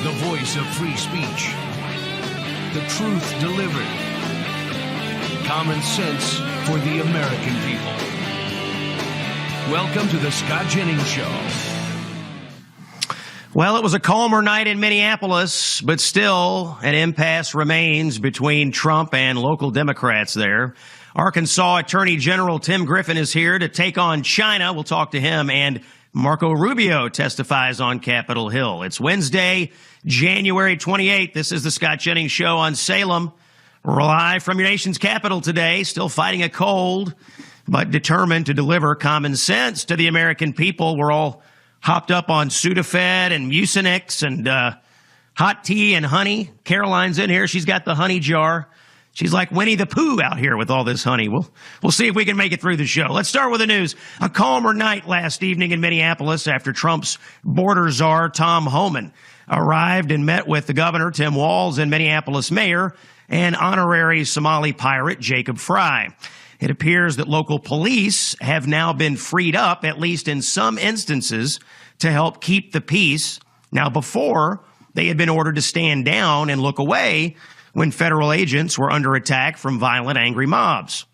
the voice of free speech. The truth delivered. Common sense for the American people. Welcome to the Scott Jennings Show. Well, it was a calmer night in Minneapolis, but still an impasse remains between Trump and local Democrats there. Arkansas Attorney General Tim Griffin is here to take on China. We'll talk to him, and Marco Rubio testifies on Capitol Hill. It's Wednesday, January 28th. This is the Scott Jennings Show on Salem. Live from your nation's capital today, still fighting a cold, but determined to deliver common sense to the American people. We're all hopped up on Sudafed and Mucinex and hot tea and honey. Caroline's in here. She's got the honey jar. She's like Winnie the Pooh out here with all this honey. We'll see if we can make it through the show. Let's start with the news. A calmer night last evening in Minneapolis after Trump's border czar, Tom Homan, arrived and met with the governor, Tim Walz, and Minneapolis mayor and honorary Somali pirate, Jacob Frey. It appears that local police have now been freed up, at least in some instances, to help keep the peace. Now, before, they had been ordered to stand down and look away when federal agents were under attack from violent, angry mobs.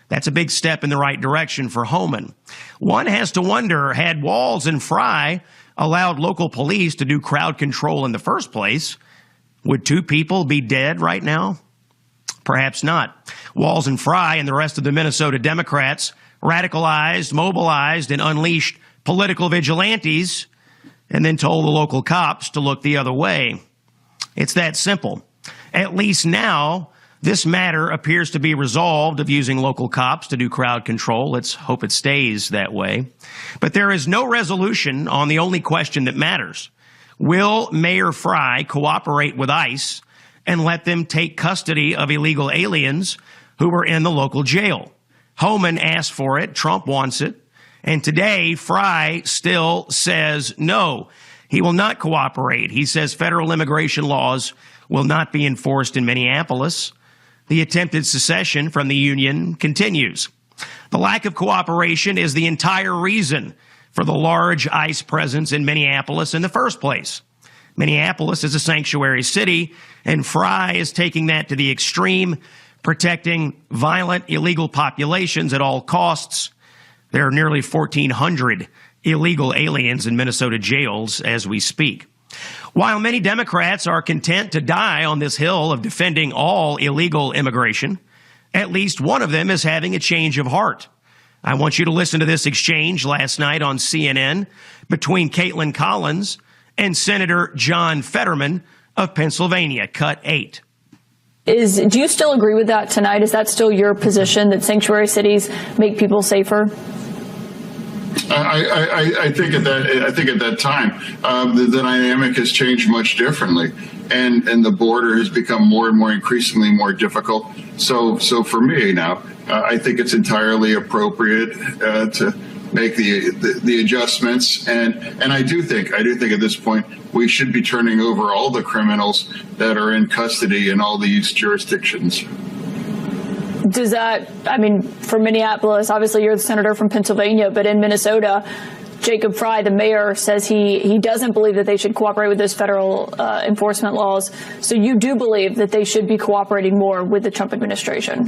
That's a big step in the right direction for Homan. One has to wonder, had Walz and Frey allowed local police to do crowd control in the first place, would two people be dead right now? Perhaps not. Walz and Frey and the rest of the Minnesota Democrats radicalized, mobilized, and unleashed political vigilantes and then told the local cops to look the other way. It's that simple. At least now, this matter appears to be resolved of using local cops to do crowd control. Let's hope it stays that way. But there is no resolution on the only question that matters. Will Mayor Frey cooperate with ICE and let them take custody of illegal aliens who were in the local jail? Homan asked for it. Trump wants it. And today, Frey still says no. He will not cooperate. He says federal immigration laws will not be enforced in Minneapolis. The attempted secession from the union continues. The lack of cooperation is the entire reason for the large ICE presence in Minneapolis in the first place. Minneapolis is a sanctuary city, and Frey is taking that to the extreme, protecting violent, illegal populations at all costs. There are nearly 1,400 illegal aliens in Minnesota jails as we speak. While many Democrats are content to die on this hill of defending all illegal immigration, at least one of them is having a change of heart. I want you to listen to this exchange last night on CNN between Caitlin Collins and Senator John Fetterman of Pennsylvania. Cut 8. Do you still agree with that tonight? Is that still your position, that sanctuary cities make people safer? I think at that time the dynamic has changed much differently, and the border has become more and more increasingly more difficult. So for me now, I think it's entirely appropriate to make the adjustments, and I do think at this point we should be turning over all the criminals that are in custody in all these jurisdictions. Does that, for Minneapolis, obviously you're the senator from Pennsylvania, but in Minnesota, Jacob Frey, the mayor, says he doesn't believe that they should cooperate with those federal enforcement laws. So you do believe that they should be cooperating more with the Trump administration?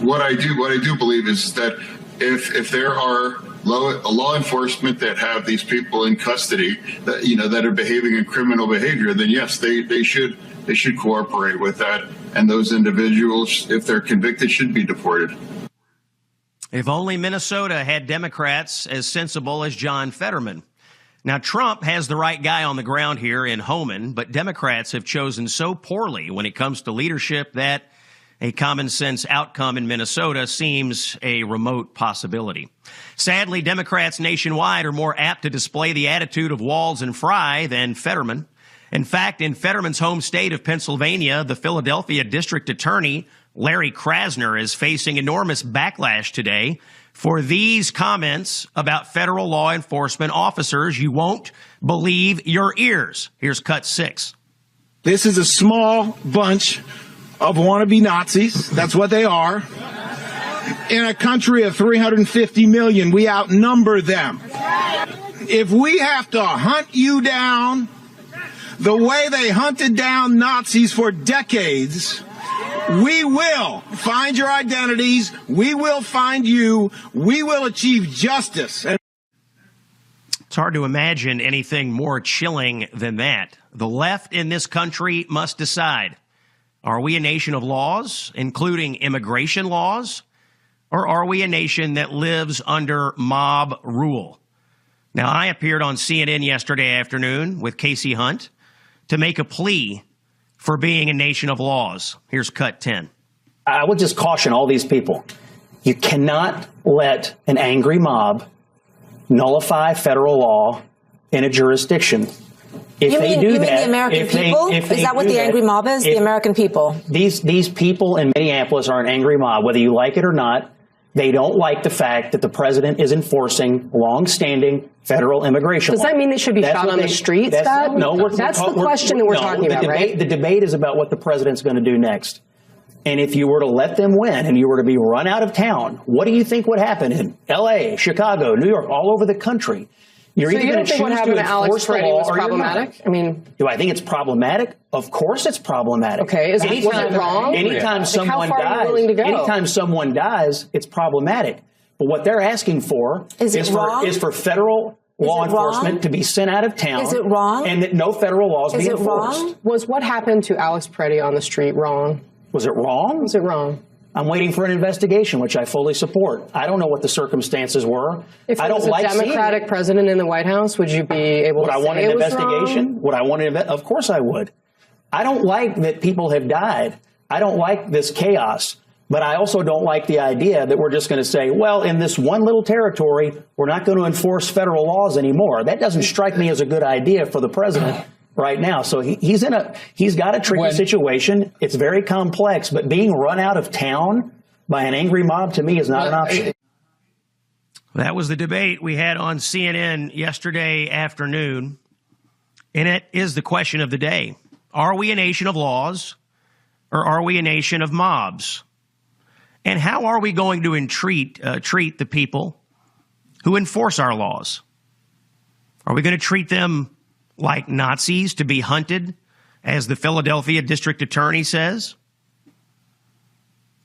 What I do believe is that if there are law enforcement that have these people in custody that are behaving in criminal behavior, then yes, they should cooperate with that. And those individuals, if they're convicted, should be deported. If only Minnesota had Democrats as sensible as John Fetterman. Now, Trump has the right guy on the ground here in Homan, but Democrats have chosen so poorly when it comes to leadership that a common sense outcome in Minnesota seems a remote possibility. Sadly, Democrats nationwide are more apt to display the attitude of Walz and Frey than Fetterman. In fact, in Fetterman's home state of Pennsylvania, the Philadelphia district attorney, Larry Krasner, is facing enormous backlash today for these comments about federal law enforcement officers. You won't believe your ears. Here's cut 6. This is a small bunch of wannabe Nazis. That's what they are. In a country of 350 million, we outnumber them. If we have to hunt you down, the way they hunted down Nazis for decades, we will find your identities. We will find you. We will achieve justice. It's hard to imagine anything more chilling than that. The left in this country must decide. Are we a nation of laws, including immigration laws, or are we a nation that lives under mob rule? Now, I appeared on CNN yesterday afternoon with Casey Hunt to make a plea for being a nation of laws. Here's cut 10. I would just caution all these people. You cannot let an angry mob nullify federal law in a jurisdiction. If you they mean, do you that, mean the American people? Is that what the angry mob is? The American people? These people in Minneapolis are an angry mob, whether you like it or not. They don't like the fact that the president is enforcing long-standing federal immigration law. Does that mean they should be shot on the street, Scott? No, that's the question that we're talking about, right? The debate is about what the president's going to do next. And if you were to let them win and you were to be run out of town, what do you think would happen in L.A., Chicago, New York, all over the country? You're either going to choose to enforce the law or you're not. I mean, do I think it's problematic? Of course it's problematic. Okay, was it wrong? Anytime someone dies, it's problematic. But what they're asking for is for federal law enforcement to be sent out of town. Is it wrong? And that no federal laws be enforced. Wrong? Was what happened to Alex Preddy on the street wrong? Was it wrong? Was it wrong? I'm waiting for an investigation, which I fully support. I don't know what the circumstances were. If it was a Democratic president in the White House, would you be able to say it was wrong? Would I want an investigation? Would I want to? Of course I would. I don't like that people have died. I don't like this chaos. But I also don't like the idea that we're just going to say, well, in this one little territory, we're not going to enforce federal laws anymore. That doesn't strike me as a good idea for the president right now. So he's got a tricky situation. It's very complex, but being run out of town by an angry mob to me is not an option. That was the debate we had on CNN yesterday afternoon. And it is the question of the day. Are we a nation of laws or are we a nation of mobs? And how are we going to treat the people who enforce our laws? Are we going to treat them like Nazis to be hunted, as the Philadelphia district attorney says?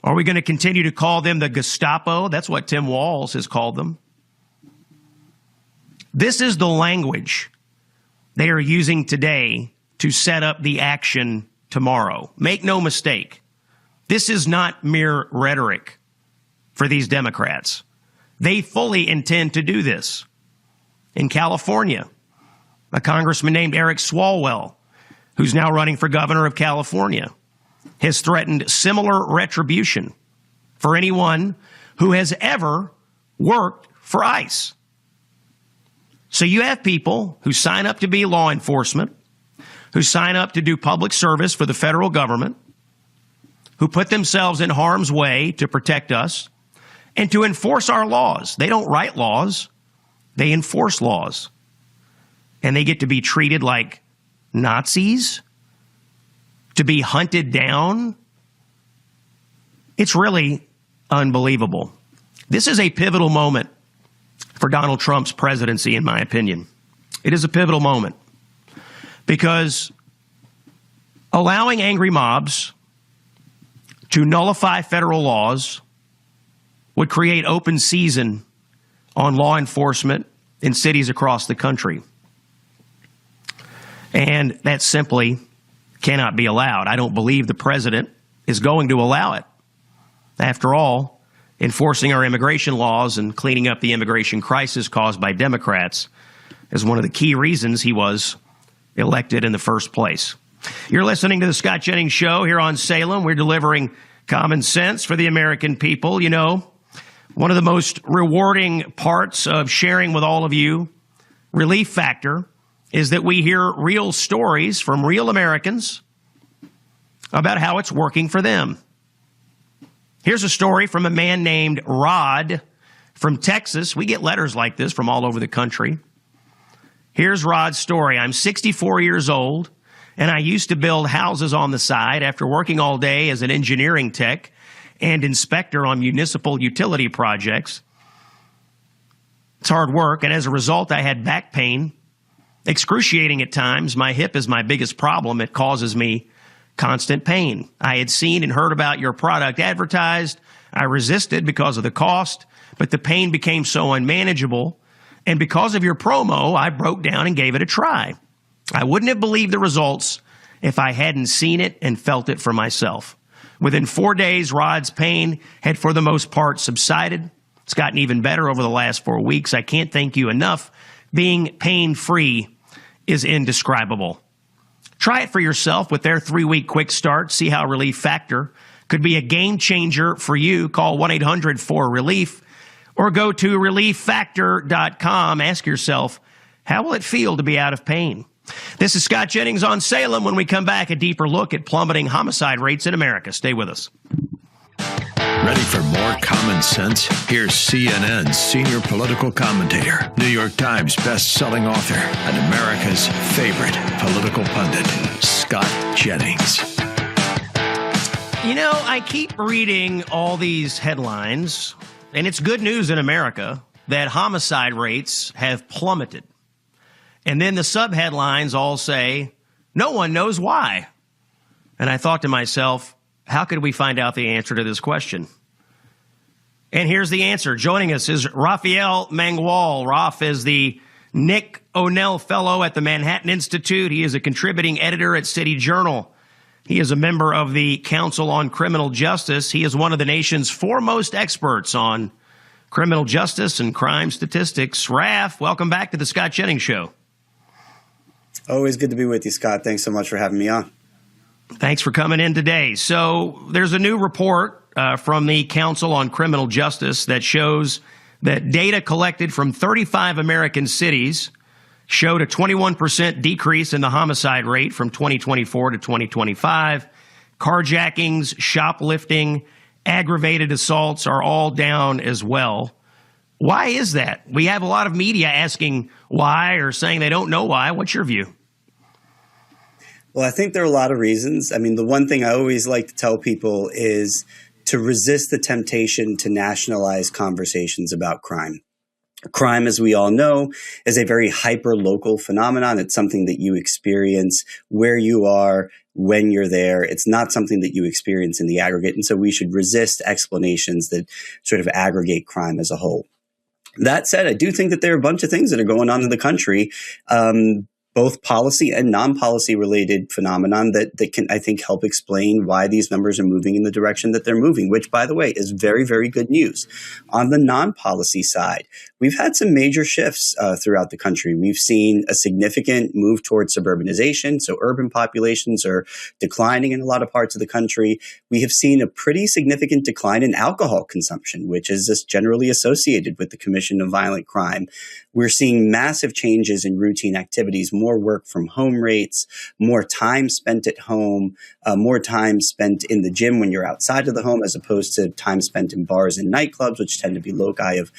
Are we going to continue to call them the Gestapo? That's what Tim Walz has called them. This is the language they are using today to set up the action tomorrow. Make no mistake. This is not mere rhetoric for these Democrats. They fully intend to do this. In California, a congressman named Eric Swalwell, who's now running for governor of California, has threatened similar retribution for anyone who has ever worked for ICE. So you have people who sign up to be law enforcement, who sign up to do public service for the federal government, who put themselves in harm's way to protect us and to enforce our laws. They don't write laws, they enforce laws. And they get to be treated like Nazis, to be hunted down. It's really unbelievable. This is a pivotal moment for Donald Trump's presidency, in my opinion. It is a pivotal moment because allowing angry mobs to nullify federal laws would create open season on law enforcement in cities across the country. And that simply cannot be allowed. I don't believe the president is going to allow it. After all, enforcing our immigration laws and cleaning up the immigration crisis caused by Democrats is one of the key reasons he was elected in the first place. You're listening to the Scott Jennings Show here on Salem. We're delivering common sense for the American people. You know, one of the most rewarding parts of sharing with all of you Relief Factor is that we hear real stories from real Americans about how it's working for them. Here's a story from a man named Rod from Texas. We get letters like this from all over the country. Here's Rod's story. I'm 64 years old, and I used to build houses on the side after working all day as an engineering tech and inspector on municipal utility projects. It's hard work, and as a result, I had back pain Excruciating at times. My hip is my biggest problem. It causes me constant pain. I had seen and heard about your product advertised. I resisted because of the cost, but the pain became so unmanageable. And because of your promo, I broke down and gave it a try. I wouldn't have believed the results if I hadn't seen it and felt it for myself. Within 4 days, Rod's pain had for the most part subsided. It's gotten even better over the last 4 weeks. I can't thank you enough. Being pain-free is indescribable. Try it for yourself with their 3-week quick start. See how Relief Factor could be a game changer for you. Call 1-800-4RELIEF or go to relieffactor.com. Ask yourself, how will it feel to be out of pain? This is Scott Jennings on Salem. When we come back, a deeper look at plummeting homicide rates in America. Stay with us. Ready for more common sense? Here's CNN's senior political commentator, New York Times best-selling author, and America's favorite political pundit, Scott Jennings. You know, I keep reading all these headlines, and it's good news in America that homicide rates have plummeted. And then the subheadlines all say, no one knows why. And I thought to myself, how could we find out the answer to this question? And here's the answer. Joining us is Raphael Mangwal. Raf is the Nick O'Neill Fellow at the Manhattan Institute. He is a contributing editor at City Journal. He is a member of the Council on Criminal Justice. He is one of the nation's foremost experts on criminal justice and crime statistics. Raph, welcome back to the Scott Jennings Show. Always good to be with you, Scott. Thanks so much for having me on. Thanks for coming in today. So there's a new report from the Council on Criminal Justice that shows that data collected from 35 American cities showed a 21% decrease in the homicide rate from 2024 to 2025. Carjackings, shoplifting, aggravated assaults are all down as well. Why is that? We have a lot of media asking why or saying they don't know why. What's your view? Well, I think there are a lot of reasons. I mean, the one thing I always like to tell people is to resist the temptation to nationalize conversations about crime. Crime, as we all know, is a very hyper-local phenomenon. It's something that you experience where you are, when you're there. It's not something that you experience in the aggregate. And so we should resist explanations that sort of aggregate crime as a whole. That said, I do think that there are a bunch of things that are going on in the country, both policy and non-policy related phenomenon that can, I think, help explain why these numbers are moving in the direction that they're moving, which, by the way, is very, very good news. On the non-policy side, we've had some major shifts throughout the country. We've seen a significant move towards suburbanization. So urban populations are declining in a lot of parts of the country. We have seen a pretty significant decline in alcohol consumption, which is just generally associated with the commission of violent crime. We're seeing massive changes in routine activities, more work from home rates, more time spent at home, more time spent in the gym when you're outside of the home, as opposed to time spent in bars and nightclubs, which tend to be loci of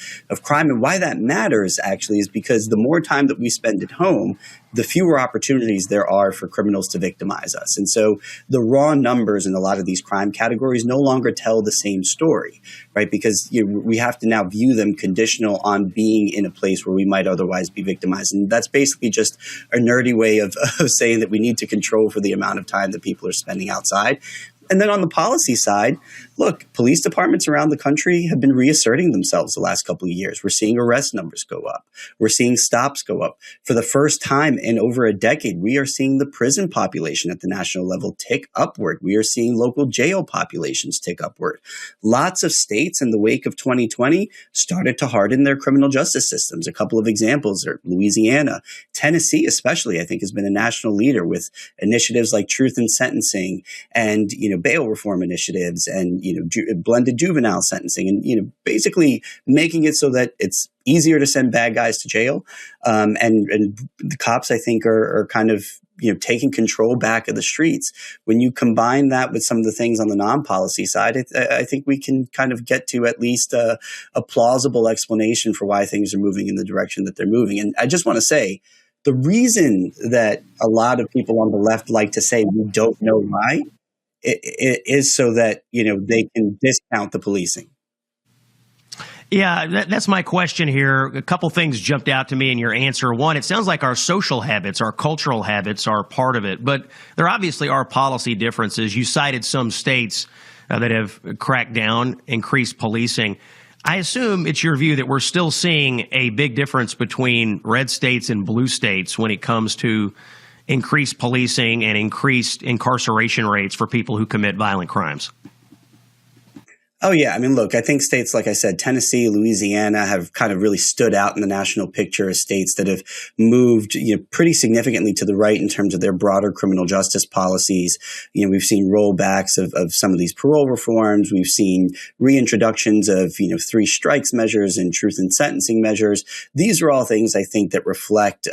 crime. And why that matters, actually, is because the more time that we spend at home, the fewer opportunities there are for criminals to victimize us. And so the raw numbers in a lot of these crime categories no longer tell the same story, right? Because we have to now view them conditional on being in a place where we might otherwise be victimized. And that's basically just a nerdy way of saying that we need to control for the amount of time that people are spending outside. And then on the policy side, look, police departments around the country have been reasserting themselves the last couple of years. We're seeing arrest numbers go up. We're seeing stops go up. For the first time in over a decade, we are seeing the prison population at the national level tick upward. We are seeing local jail populations tick upward. Lots of states in the wake of 2020 started to harden their criminal justice systems. A couple of examples are Louisiana. Tennessee, especially, I think, has been a national leader with initiatives like truth in sentencing and, bail reform initiatives and, blended juvenile sentencing and, basically making it so that it's easier to send bad guys to jail. And the cops, I think, are kind of, taking control back of the streets. When you combine that with some of the things on the non-policy side, I think we can kind of get to at least a plausible explanation for why things are moving in the direction that they're moving. And I just want to say, the reason that a lot of people on the left like to say we don't know why, it is so that, they can discount the policing. Yeah, that's my question here. A couple things jumped out to me in your answer. One, it sounds like our social habits, our cultural habits are part of it, but there obviously are policy differences. You cited some states that have cracked down, increased policing. I assume it's your view that we're still seeing a big difference between red states and blue states when it comes to increased policing and increased incarceration rates for people who commit violent crimes. Oh, yeah. I mean, look, I think states, like I said, Tennessee, Louisiana have kind of really stood out in the national picture as states that have moved, pretty significantly to the right in terms of their broader criminal justice policies. We've seen rollbacks of some of these parole reforms. We've seen reintroductions of, 3 strikes measures and truth in sentencing measures. These are all things I think that reflect,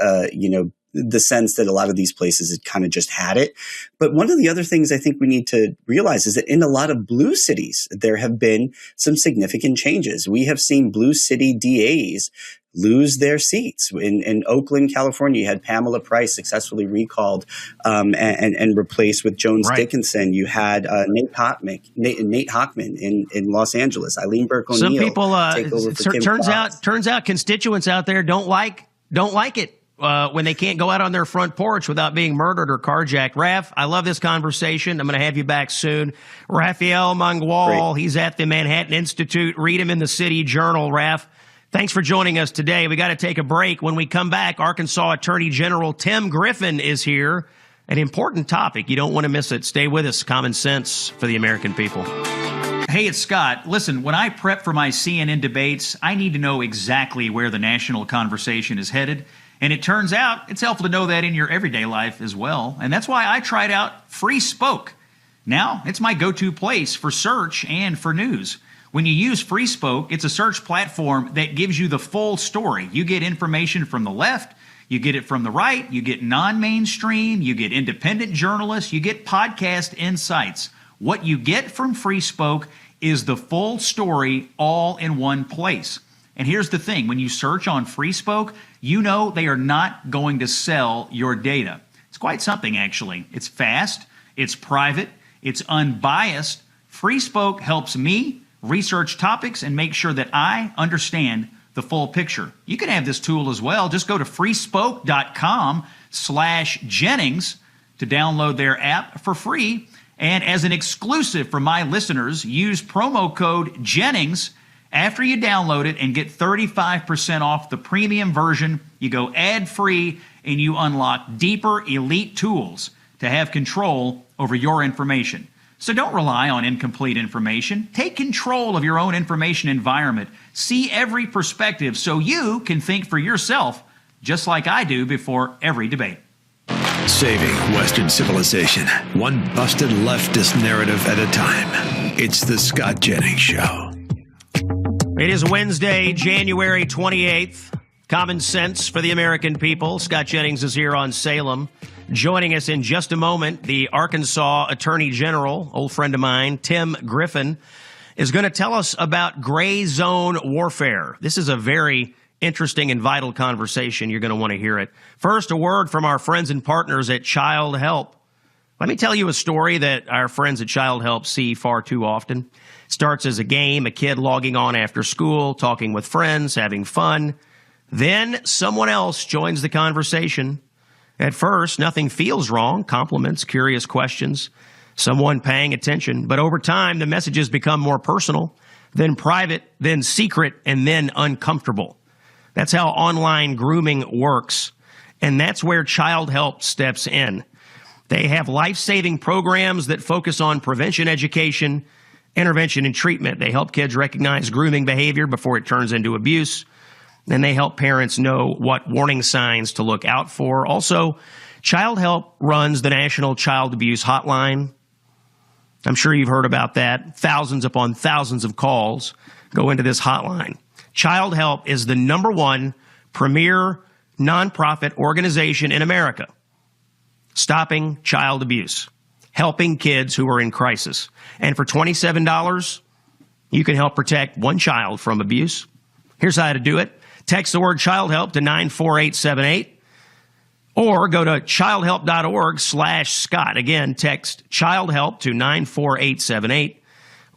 the sense that a lot of these places had kind of just had it. But one of the other things I think we need to realize is that in a lot of blue cities, there have been some significant changes. We have seen blue city DAs lose their seats. In Oakland, California, you had Pamela Price successfully recalled and replaced with Jones Dickinson. You had Nate Hochman in Los Angeles, Eileen Burke O'Neill. Some people, take over for Kim Foxx. turns out constituents out there don't like it. When they can't go out on their front porch without being murdered or carjacked. Raph, I love this conversation. I'm going to have you back soon. Raphael Mangual, he's at the Manhattan Institute. Read him in the City Journal. Raph, thanks for joining us today. We got to take a break. When we come back, Arkansas Attorney General Tim Griffin is here. An important topic. You don't want to miss it. Stay with us. Common sense for the American people. Hey, it's Scott. Listen, when I prep for my CNN debates, I need to know exactly where the national conversation is headed. And it turns out it's helpful to know that in your everyday life as well. And that's why I tried out Free Spoke. Now, it's my go-to place for search and for news. When you use Free Spoke, it's a search platform that gives you the full story. You get information from the left, you get it from the right, you get non-mainstream, you get independent journalists, you get podcast insights. What you get from Free Spoke is the full story all in one place. And here's the thing, when you search on Free Spoke, you know they are not going to sell your data. It's quite something, actually. It's fast, it's private, it's unbiased. Free Spoke helps me research topics and make sure that I understand the full picture. You can have this tool as well. Just go to freespoke.com/Jennings to download their app for free. And as an exclusive for my listeners, use promo code Jennings after you download it and get 35% off the premium version. You go ad-free and you unlock deeper elite tools to have control over your information. So don't rely on incomplete information. Take control of your own information environment. See every perspective so you can think for yourself, just like I do before every debate. Saving Western civilization, one busted leftist narrative at a time. It's the Scott Jennings Show. It is Wednesday, January 28th. Common sense for the American people. Scott Jennings is here on Salem. Joining us in just a moment, the Arkansas Attorney General, old friend of mine, Tim Griffin, is going to tell us about gray zone warfare. This is a very interesting and vital conversation. You're going to want to hear it. First, a word from our friends and partners at Child Help. Let me tell you a story that our friends at Child Help see far too often. Starts as a game, a kid logging on after school, talking with friends, having fun. Then someone else joins the conversation. At first, nothing feels wrong, compliments, curious questions, someone paying attention. But over time, the messages become more personal, then private, then secret, and then uncomfortable. That's how online grooming works. And that's where Child Help steps in. They have life-saving programs that focus on prevention education, intervention and treatment. They help kids recognize grooming behavior before it turns into abuse. And they help parents know what warning signs to look out for. Also, Child Help runs the National Child Abuse Hotline. I'm sure you've heard about that. Thousands upon thousands of calls go into this hotline. Child Help is the #1 premier nonprofit organization in America, stopping child abuse, helping kids who are in crisis. And for $27, you can help protect one child from abuse. Here's how to do it. Text the word Child Help to 94878 or go to childhelp.org/Scott. Again, text Child Help to 94878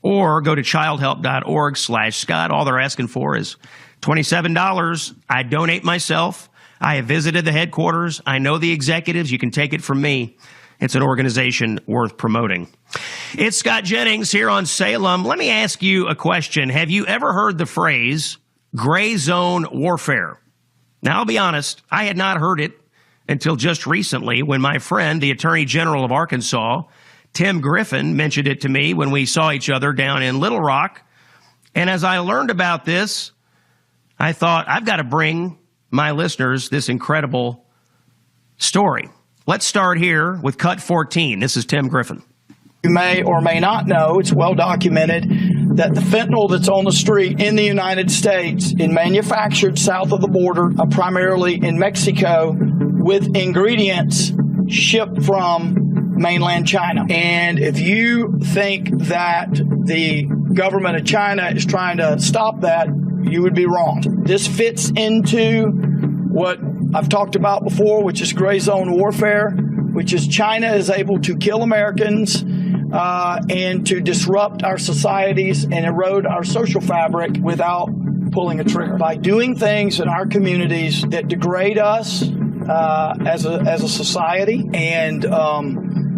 or go to childhelp.org/Scott. All they're asking for is $27. I donate myself. I have visited the headquarters. I know the executives. You can take it from me. It's an organization worth promoting. It's Scott Jennings here on Salem. Let me ask you a question. Have you ever heard the phrase gray zone warfare? Now, I'll be honest, I had not heard it until just recently when my friend, the Attorney General of Arkansas, Tim Griffin, mentioned it to me when we saw each other down in Little Rock. And as I learned about this, I thought, I've got to bring my listeners this incredible story. Let's start here with cut 14. This is Tim Griffin. You may or may not know, it's well documented, that the fentanyl that's on the street in the United States is manufactured south of the border, primarily in Mexico, with ingredients shipped from mainland China. And if you think that the government of China is trying to stop that, you would be wrong. This fits into what I've talked about before, which is gray zone warfare, which is China is able to kill Americans and to disrupt our societies and erode our social fabric without pulling a trigger. By doing things in our communities that degrade us as a society and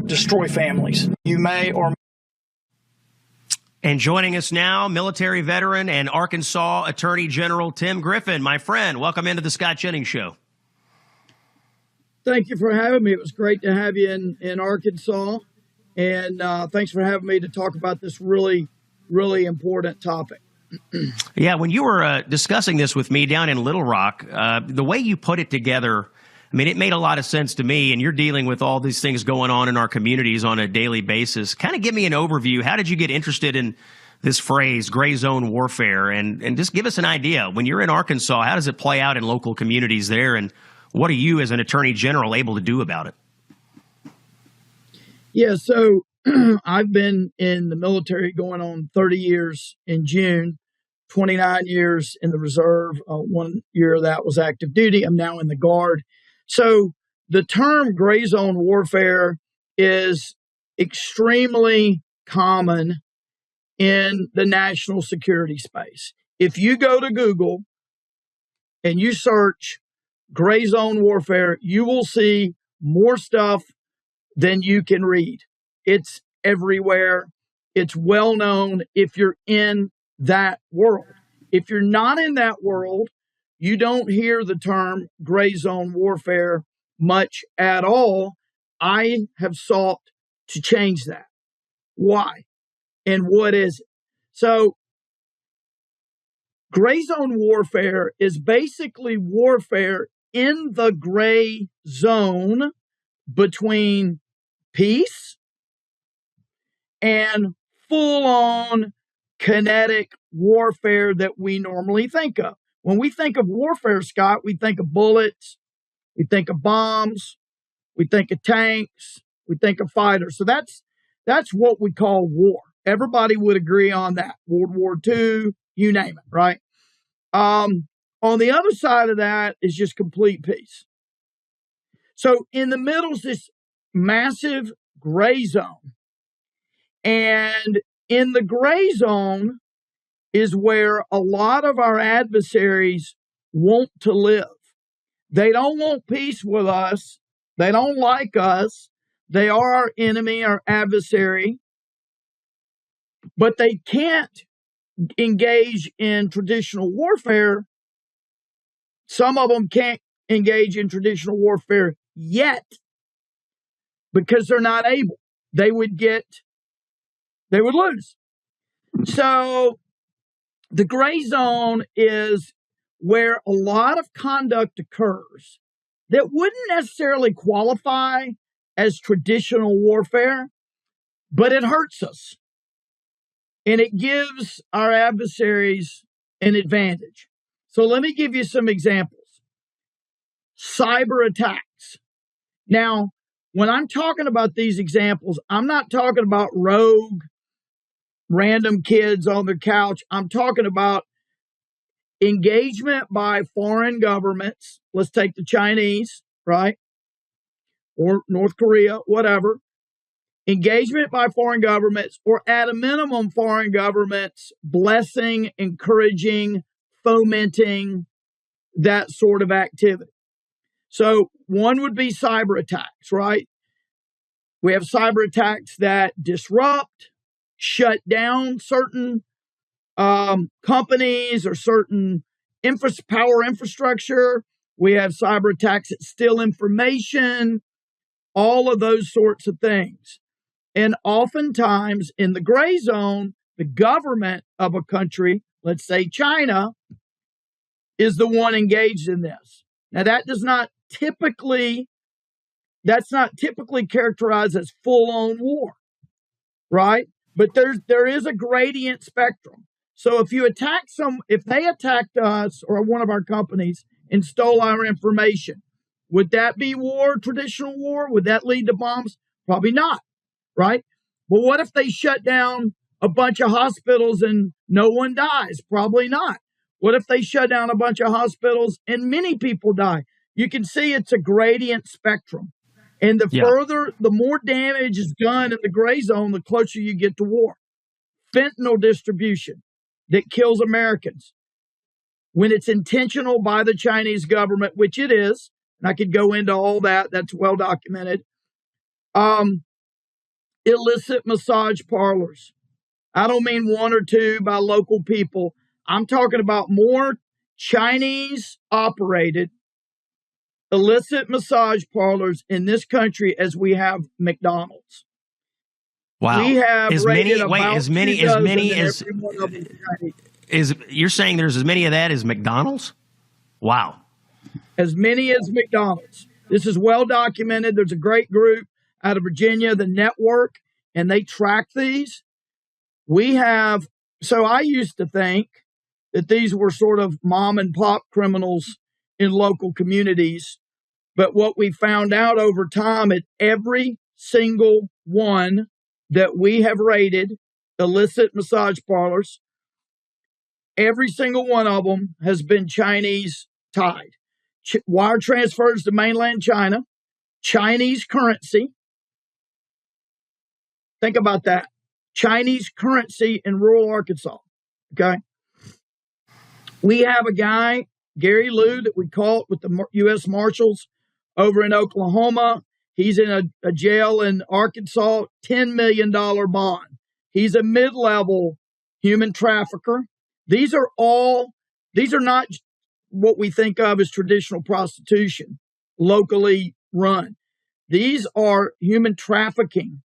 destroy families. You may or And joining us now, military veteran and Arkansas Attorney General Tim Griffin. My friend, welcome into the Scott Jennings Show. Thank you for having me. It was great to have you in Arkansas. And thanks for having me to talk about this really, really important topic. Yeah, when you were discussing this with me down in Little Rock, the way you put it together, I mean, it made a lot of sense to me, and you're dealing with all these things going on in our communities on a daily basis. Kind of give me an overview. How did you get interested in this phrase, gray zone warfare? And just give us an idea. When you're in Arkansas, how does it play out in local communities there? And what are you as an attorney general able to do about it? Yeah, so I've been in the military going on 30 years in June, 29 years in the reserve. 1 year of that was active duty. I'm now in the Guard. So the term gray zone warfare is extremely common in the national security space. If you go to Google and you search gray zone warfare, you will see more stuff than you can read. It's everywhere. It's well known if you're in that world. If you're not in that world, you don't hear the term gray zone warfare much at all. I have sought to change that. Why? And what is it? So, gray zone warfare is basically warfare in the gray zone between peace and full-on kinetic warfare that we normally think of. When we think of warfare, Scott, we think of bullets, we think of bombs, we think of tanks, we think of fighters. So that's what we call war. Everybody would agree on that. World War II, you name it, right? On the other side of that is just complete peace. So in the middle is this massive gray zone. And in the gray zone is where a lot of our adversaries want to live. They don't want peace with us. They don't like us. They are our enemy, our adversary. But they can't engage in traditional warfare. Some of them can't engage in traditional warfare yet because they're not able. They would lose. So the gray zone is where a lot of conduct occurs that wouldn't necessarily qualify as traditional warfare, but it hurts us. And it gives our adversaries an advantage. So let me give you some examples. Cyber attacks. Now, when I'm talking about these examples, I'm not talking about rogue, random kids on their couch. I'm talking about engagement by foreign governments. Let's take the Chinese, right? Or North Korea, whatever. engagement by foreign governments, or at a minimum, foreign governments blessing, encouraging, fomenting that sort of activity. So one would be cyber attacks, right? We have cyber attacks that disrupt, shut down certain companies or certain power infrastructure. We have cyber attacks that steal information, all of those sorts of things. And oftentimes in the gray zone, the government of a country, let's say China, is the one engaged in this. Now that's not typically characterized as full-on war, right? But there is a gradient spectrum. So if they attacked us or one of our companies and stole our information, would that be war, traditional war? Would that lead to bombs? Probably not, right? But what if they shut down a bunch of hospitals and no one dies? Probably not. What if they shut down a bunch of hospitals and many people die? You can see it's a gradient spectrum. And the more damage is done in the gray zone, the closer you get to war. Fentanyl distribution that kills Americans. When it's intentional by the Chinese government, which it is, and I could go into all that, that's well documented. Illicit massage parlors. I don't mean one or two by local people. I'm talking about more Chinese operated illicit massage parlors in this country as we have McDonald's. Wow. We have you're saying there's as many of that as McDonald's? Wow. As many as McDonald's. This is well documented. There's a great group out of Virginia, the Network, and they track these. So I used to think that these were sort of mom and pop criminals in local communities. But what we found out over time at every single one that we have raided, illicit massage parlors, every single one of them has been Chinese tied. Wire transfers to mainland China, Chinese currency. Think about that. Chinese currency in rural Arkansas. Okay. We have a guy, Gary Liu, that we caught with the U.S. Marshals over in Oklahoma. He's in a jail in Arkansas, $10 million bond. He's a mid-level human trafficker. These are not what we think of as traditional prostitution, locally run. These are human trafficking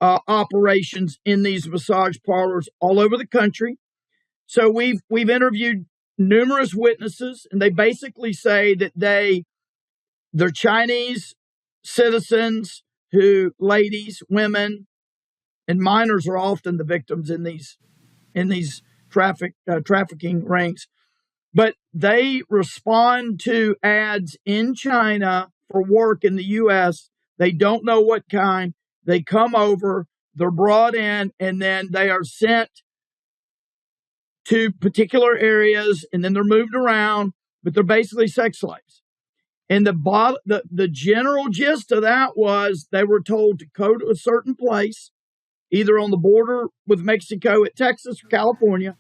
operations in these massage parlors all over the country. So we've interviewed numerous witnesses, and they basically say that they're Chinese citizens ladies, women, and minors are often the victims in these trafficking rings. But they respond to ads in China for work in the U.S. They don't know what kind. They come over, they're brought in, and then they are sent to particular areas, and then they're moved around, but they're basically sex slaves. And the general gist of that was they were told to go to a certain place, either on the border with Mexico at Texas or California.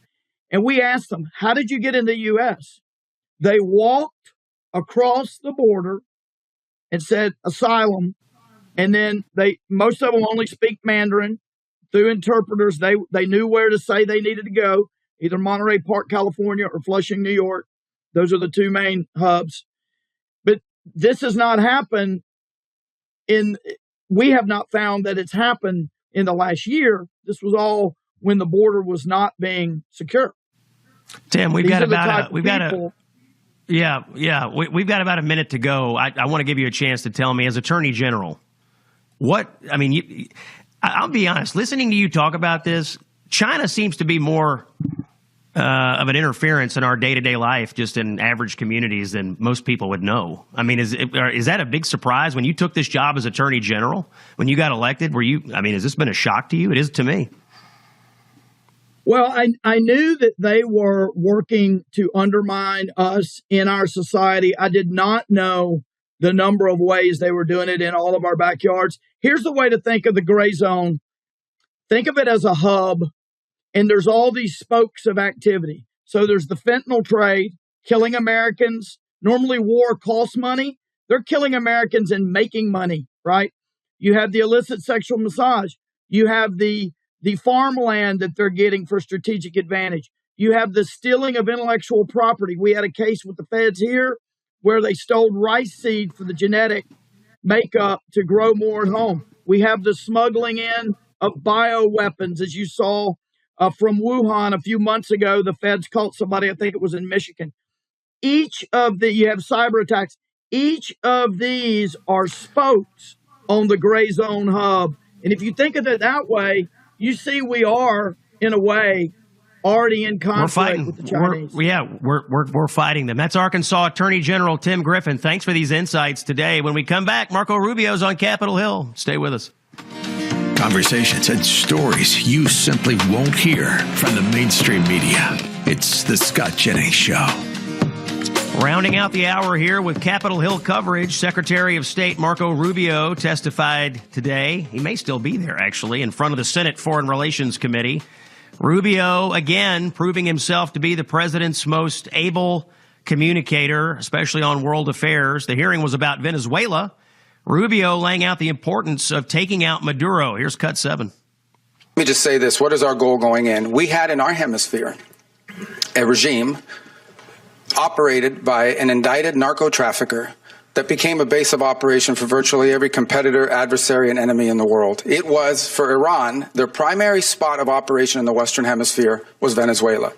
And we asked them, how did you get in the U.S.? They walked across the border and said asylum. And then most of them only speak Mandarin through interpreters. They knew where to say they needed to go, either Monterey Park, California, or Flushing, New York. Those are the two main hubs. But this has not happened we have not found that it's happened in the last year. This was all when the border was not being secure. Tim, we've got about a minute to go. I want to give you a chance to tell me, as Attorney General, I'll be honest, listening to you talk about this, China seems to be more of an interference in our day-to-day life, just in average communities, than most people would know. I mean, is that a big surprise when you took this job as Attorney General, when you got elected? Has this been a shock to you? It is to me. Well, I knew that they were working to undermine us in our society. I did not know the number of ways they were doing it in all of our backyards. Here's the way to think of the gray zone. Think of it as a hub, and there's all these spokes of activity. So there's the fentanyl trade, killing Americans. Normally war costs money. They're killing Americans and making money, right? You have the illicit sexual massage. You have the farmland that they're getting for strategic advantage. You have the stealing of intellectual property. We had a case with the feds here where they stole rice seed for the genetic makeup to grow more at home. We have the smuggling in of bioweapons, as you saw from Wuhan a few months ago. The feds caught somebody, I think it was in Michigan. You have cyber attacks. Each of these are spokes on the gray zone hub. And if you think of it that way, you see we are, in a way, already in conflict with the Chinese. We're fighting them. That's Arkansas Attorney General Tim Griffin. Thanks for these insights today. When we come back, Marco Rubio's on Capitol Hill. Stay with us. Conversations and stories you simply won't hear from the mainstream media. It's the Scott Jennings Show. Rounding out the hour here with Capitol Hill coverage, Secretary of State Marco Rubio testified today. He may still be there, actually, in front of the Senate Foreign Relations Committee. Rubio, again, proving himself to be the president's most able communicator, especially on world affairs. The hearing was about Venezuela. Rubio laying out the importance of taking out Maduro. Here's cut 7. Let me just say this. What is our goal going in? We had in our hemisphere a regime operated by an indicted narco trafficker that became a base of operation for virtually every competitor, adversary, and enemy in the world. It was, for Iran, their primary spot of operation in the Western Hemisphere was Venezuela.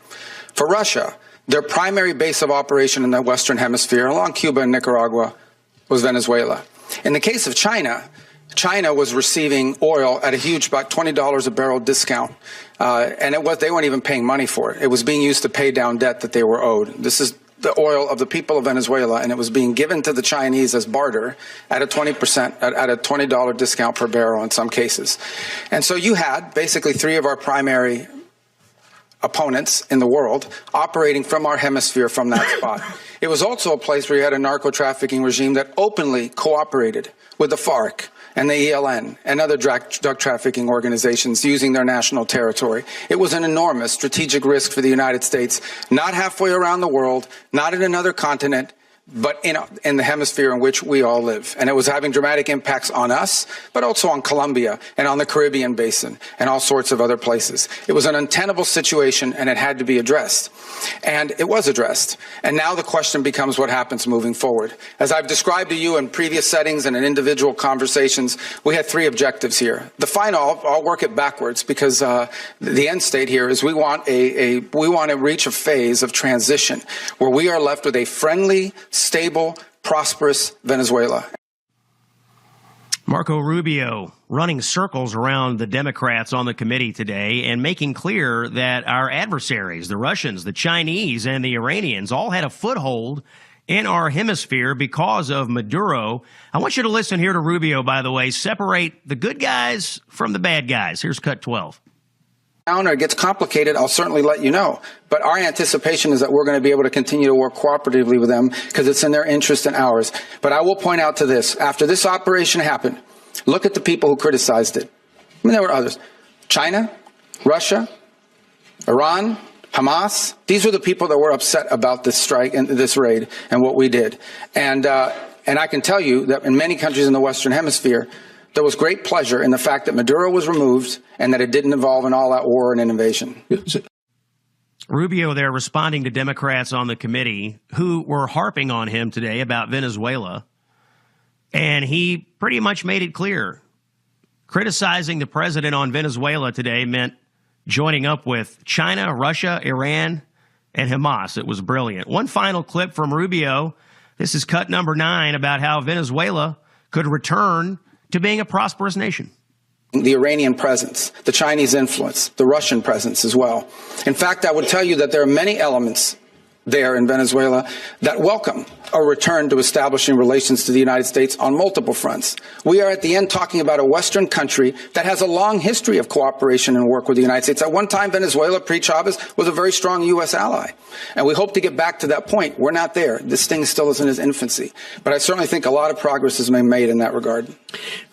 For Russia, their primary base of operation in the Western Hemisphere, along Cuba and Nicaragua, was Venezuela. In the case of China, China was receiving oil at a huge, about $20 a barrel discount. And they weren't even paying money for it. It was being used to pay down debt that they were owed. This is the oil of the people of Venezuela, and it was being given to the Chinese as barter at a 20%, at a $20 discount per barrel in some cases. And so you had basically 3 of our primary opponents in the world operating from our hemisphere from that spot. It was also a place where you had a narco-trafficking regime that openly cooperated with the FARC and the ELN and other drug trafficking organizations using their national territory. It was an enormous strategic risk for the United States, not halfway around the world, not in another continent, but in the hemisphere in which we all live. And it was having dramatic impacts on us, but also on Colombia and on the Caribbean basin and all sorts of other places. It was an untenable situation, and it had to be addressed. And it was addressed. And now the question becomes what happens moving forward. As I've described to you in previous settings and in individual conversations, we had 3 objectives here. The final, I'll work it backwards, because the end state here is we want to reach a phase of transition where we are left with a friendly, stable, prosperous Venezuela. Marco Rubio running circles around the Democrats on the committee today and making clear that our adversaries, the Russians, the Chinese, and the Iranians, all had a foothold in our hemisphere because of Maduro. I want you to listen here to Rubio, by the way, separate the good guys from the bad guys. Here's cut 12. Or it gets complicated, I'll certainly let you know. But our anticipation is that we're going to be able to continue to work cooperatively with them because it's in their interest and ours. But I will point out to this. After this operation happened, look at the people who criticized it. I mean, there were others. China, Russia, Iran, Hamas. These were the people that were upset about this strike and this raid and what we did. And I can tell you that in many countries in the Western Hemisphere, there was great pleasure in the fact that Maduro was removed and that it didn't involve an all-out war and an invasion. Rubio there responding to Democrats on the committee who were harping on him today about Venezuela. And he pretty much made it clear. Criticizing the president on Venezuela today meant joining up with China, Russia, Iran, and Hamas. It was brilliant. One final clip from Rubio. This is cut number 9 about how Venezuela could return to being a prosperous nation. The Iranian presence, the Chinese influence, the Russian presence as well. In fact, I would tell you that there are many elements there in Venezuela that welcome a return to establishing relations to the United States on multiple fronts. We are at the end talking about a Western country that has a long history of cooperation and work with the United States. At one time, Venezuela, pre-Chavez, was a very strong U.S. ally. And we hope to get back to that point. We're not there. This thing still is in its infancy. But I certainly think a lot of progress has been made in that regard.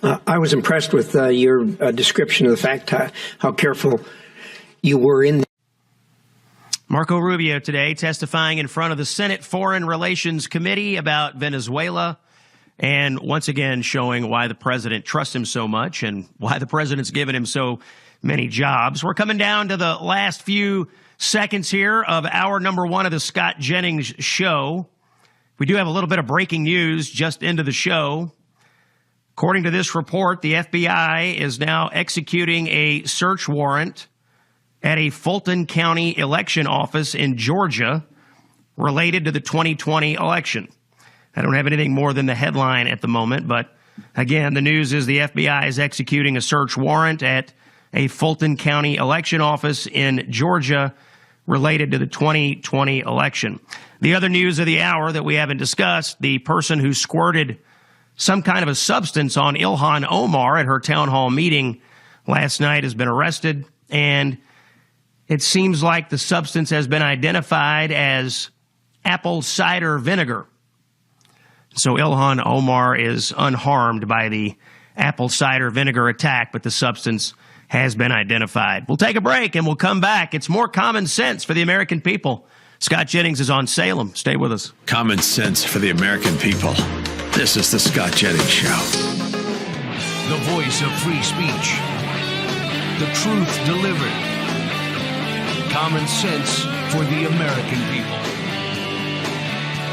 I was impressed with your description of the fact how careful you were in. Marco Rubio today testifying in front of the Senate Foreign Relations Committee about Venezuela, and once again showing why the president trusts him so much and why the president's given him so many jobs. We're coming down to the last few seconds here of hour number one of the Scott Jennings Show. We do have a little bit of breaking news just into the show. According to this report, the FBI is now executing a search warrant at a Fulton County election office in Georgia related to the 2020 election. I don't have anything more than the headline at the moment, but again, the news is the FBI is executing a search warrant at a Fulton County election office in Georgia related to the 2020 election. The other news of the hour that we haven't discussed, the person who squirted some kind of a substance on Ilhan Omar at her town hall meeting last night has been arrested, and it seems like the substance has been identified as apple cider vinegar. So Ilhan Omar is unharmed by the apple cider vinegar attack, but the substance has been identified. We'll take a break and we'll come back. It's more common sense for the American people. Scott Jennings is on Salem. Stay with us. Common sense for the American people. This is the Scott Jennings Show. The voice of free speech. The truth delivered. Common sense for the American people.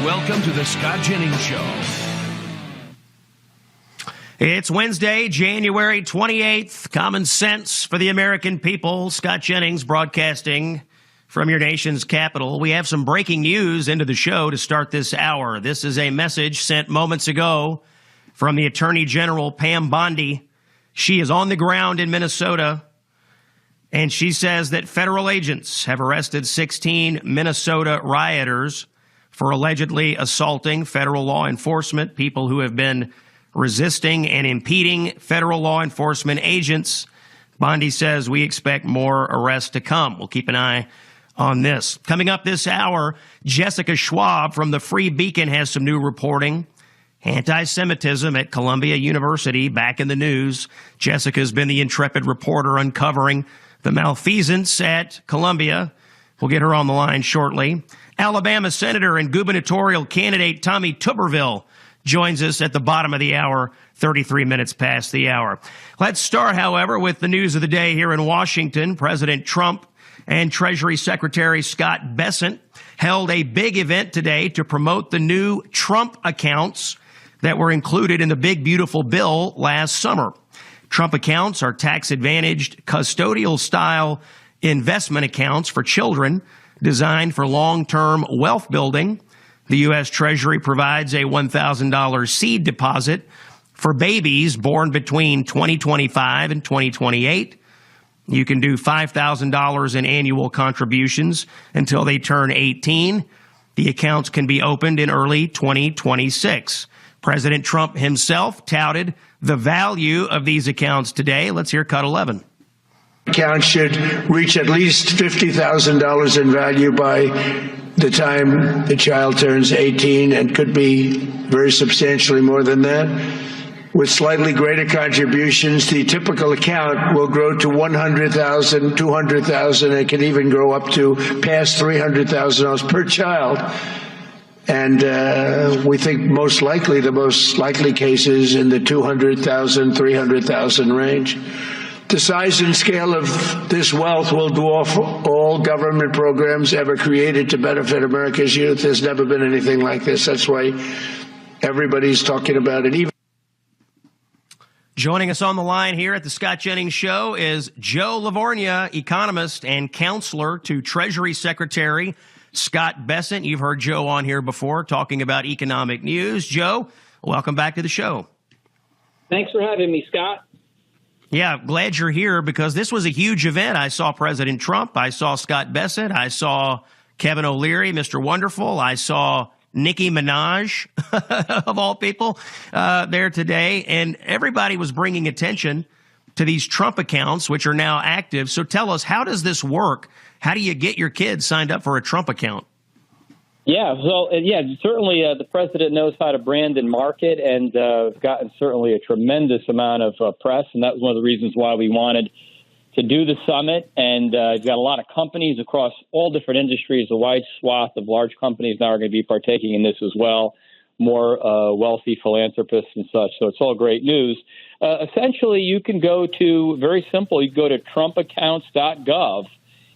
Welcome to the Scott Jennings Show. It's Wednesday, January 28th. Common sense for the American people. Scott Jennings broadcasting from your nation's capital. We have some breaking news into the show to start this hour. This is a message sent moments ago from the Attorney General, Pam Bondi. She is on the ground in Minnesota, and she says that federal agents have arrested 16 Minnesota rioters for allegedly assaulting federal law enforcement, people who have been resisting and impeding federal law enforcement agents. Bondi says we expect more arrests to come. We'll keep an eye on this. Coming up this hour, Jessica Schwab from the Free Beacon has some new reporting. Anti-Semitism at Columbia University back in the news. Jessica's been the intrepid reporter uncovering the malfeasance at Columbia. We'll get her on the line shortly. Alabama Senator and gubernatorial candidate Tommy Tuberville joins us at the bottom of the hour, 33 minutes past the hour. Let's start, however, with the news of the day here in Washington. President Trump and Treasury Secretary Scott Bessent held a big event today to promote the new Trump accounts that were included in the big, beautiful bill last summer. Trump accounts are tax-advantaged, custodial-style investment accounts for children designed for long-term wealth building. The U.S. Treasury provides a $1,000 seed deposit for babies born between 2025 and 2028. You can do $5,000 in annual contributions until they turn 18. The accounts can be opened in early 2026. President Trump himself touted the value of these accounts today. Let's hear cut 11. Account should reach at least $50,000 in value by the time the child turns 18 and could be very substantially more than that. With slightly greater contributions, the typical account will grow to $100,000, $200,000. It can even grow up to past $300,000 per child. And we think the most likely cases in the $200,000, $300,000 range. The size and scale of this wealth will dwarf all government programs ever created to benefit America's youth. There's never been anything like this. That's why everybody's talking about it. Joining us on the line here at the Scott Jennings Show is Joe Livornia, economist and counselor to Treasury Secretary Scott Bessent. You've heard Joe on here before talking about economic news. Joe, welcome back to the show. Thanks for having me, Scott. Yeah, glad you're here because this was a huge event. I saw President Trump. I saw Scott Bessent. I saw Kevin O'Leary, Mr. Wonderful. I saw Nicki Minaj, of all people, there today. And everybody was bringing attention to these Trump accounts, which are now active. So tell us, how does this work? How do you get your kids signed up for a Trump account? Yeah, so certainly the president knows how to brand and market, and gotten certainly a tremendous amount of press, and that was one of the reasons why we wanted to do the summit. And you've got a lot of companies across all different industries, a wide swath of large companies now are going to be partaking in this as well, more wealthy philanthropists and such. So it's all great news. Essentially, you can go to, very simple, you go to trumpaccounts.gov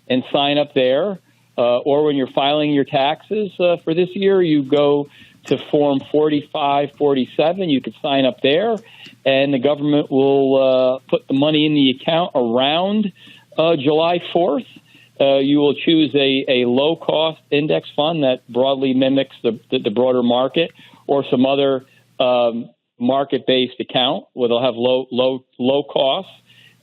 and sign up there. Or when you're filing your taxes for this year, you go to Form 4547. You can sign up there, and the government will put the money in the account around July 4th. You will choose a low-cost index fund that broadly mimics the broader market, or some other market-based account where they'll have low costs,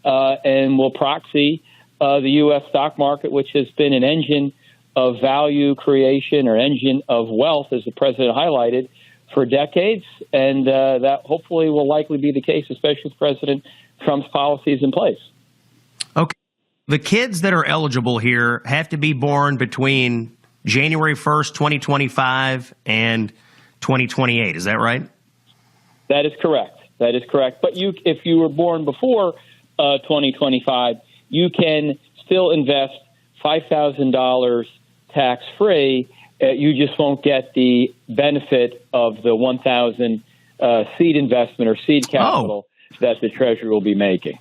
and will proxy the U.S. stock market, which has been an engine of value creation or engine of wealth, as the president highlighted, for decades. And that hopefully will likely be the case, especially with President Trump's policies in place. Okay. The kids that are eligible here have to be born between January 1st, 2025 and 2028. Is that right? That is correct. That is correct. But if you were born before 2025, you can still invest $5,000 tax-free. You just won't get the benefit of the 1,000 seed investment or seed capital that the Treasury will be making.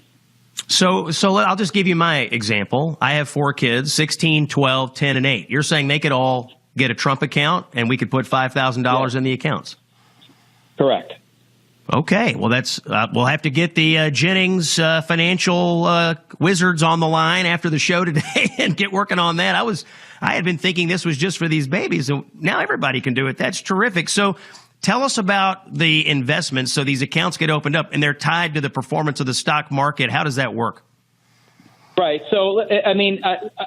So I'll just give you my example. I have 4 kids, 16, 12, 10, and 8. You're saying they could all get a Trump account and we could put $5,000 in the accounts? Correct. Okay, well, that's we'll have to get the Jennings financial wizards on the line after the show today and get working on that. I had been thinking this was just for these babies, and now everybody can do it. That's terrific. So tell us about the investments. So these accounts get opened up, and they're tied to the performance of the stock market. How does that work? Right. So, I mean,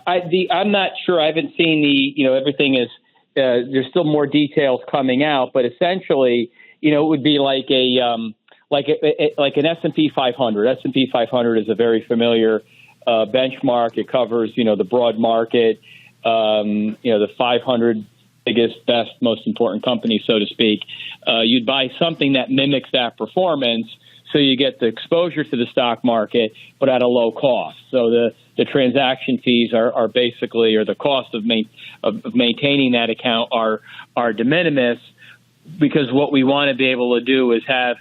I'm not sure. I haven't seen everything is. There's still more details coming out, but essentially, it would be like an S&P 500. S&P 500 is a very familiar benchmark. It covers, the broad market, the 500 biggest, best, most important companies, so to speak. You'd buy something that mimics that performance, so you get the exposure to the stock market, but at a low cost. So the transaction fees are basically, or the cost of maintaining that account are de minimis. Because what we want to be able to do is have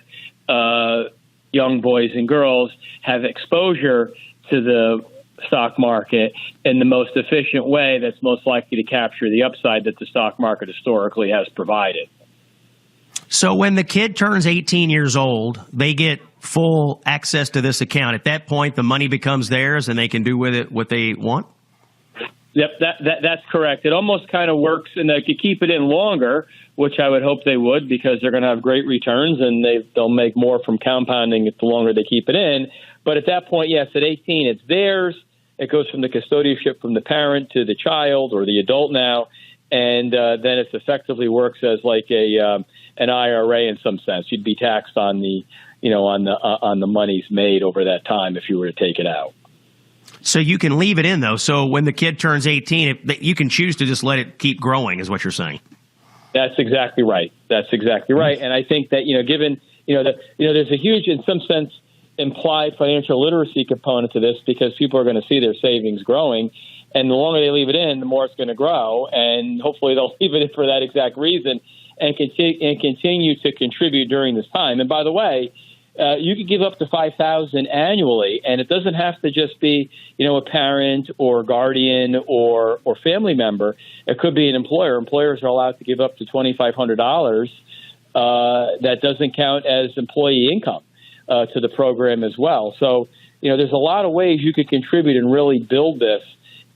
young boys and girls have exposure to the stock market in the most efficient way that's most likely to capture the upside that the stock market historically has provided. So when the kid turns 18 years old, they get full access to this account. At that point, the money becomes theirs and they can do with it what they want? Yep, that's correct. It almost kind of works, and they could keep it in longer, which I would hope they would, because they're going to have great returns, and they'll make more from compounding it the longer they keep it in. But at that point, yes, at 18, it's theirs. It goes from the custodianship from the parent to the child or the adult now, and then it effectively works as like an IRA in some sense. You'd be taxed on the on the monies made over that time if you were to take it out. So you can leave it in, though. So when the kid turns 18, you can choose to just let it keep growing, is what you're saying. That's exactly right. That's exactly right. And I think that, given, there's a huge, in some sense, implied financial literacy component to this, because people are going to see their savings growing. And the longer they leave it in, the more it's going to grow. And hopefully they'll leave it in for that exact reason and continue to contribute during this time. And by the way, you could give up to $5,000 annually, and it doesn't have to just be, a parent or guardian or family member. It could be an employer. Employers are allowed to give up to $2,500. That doesn't count as employee income to the program as well. So, there's a lot of ways you could contribute and really build this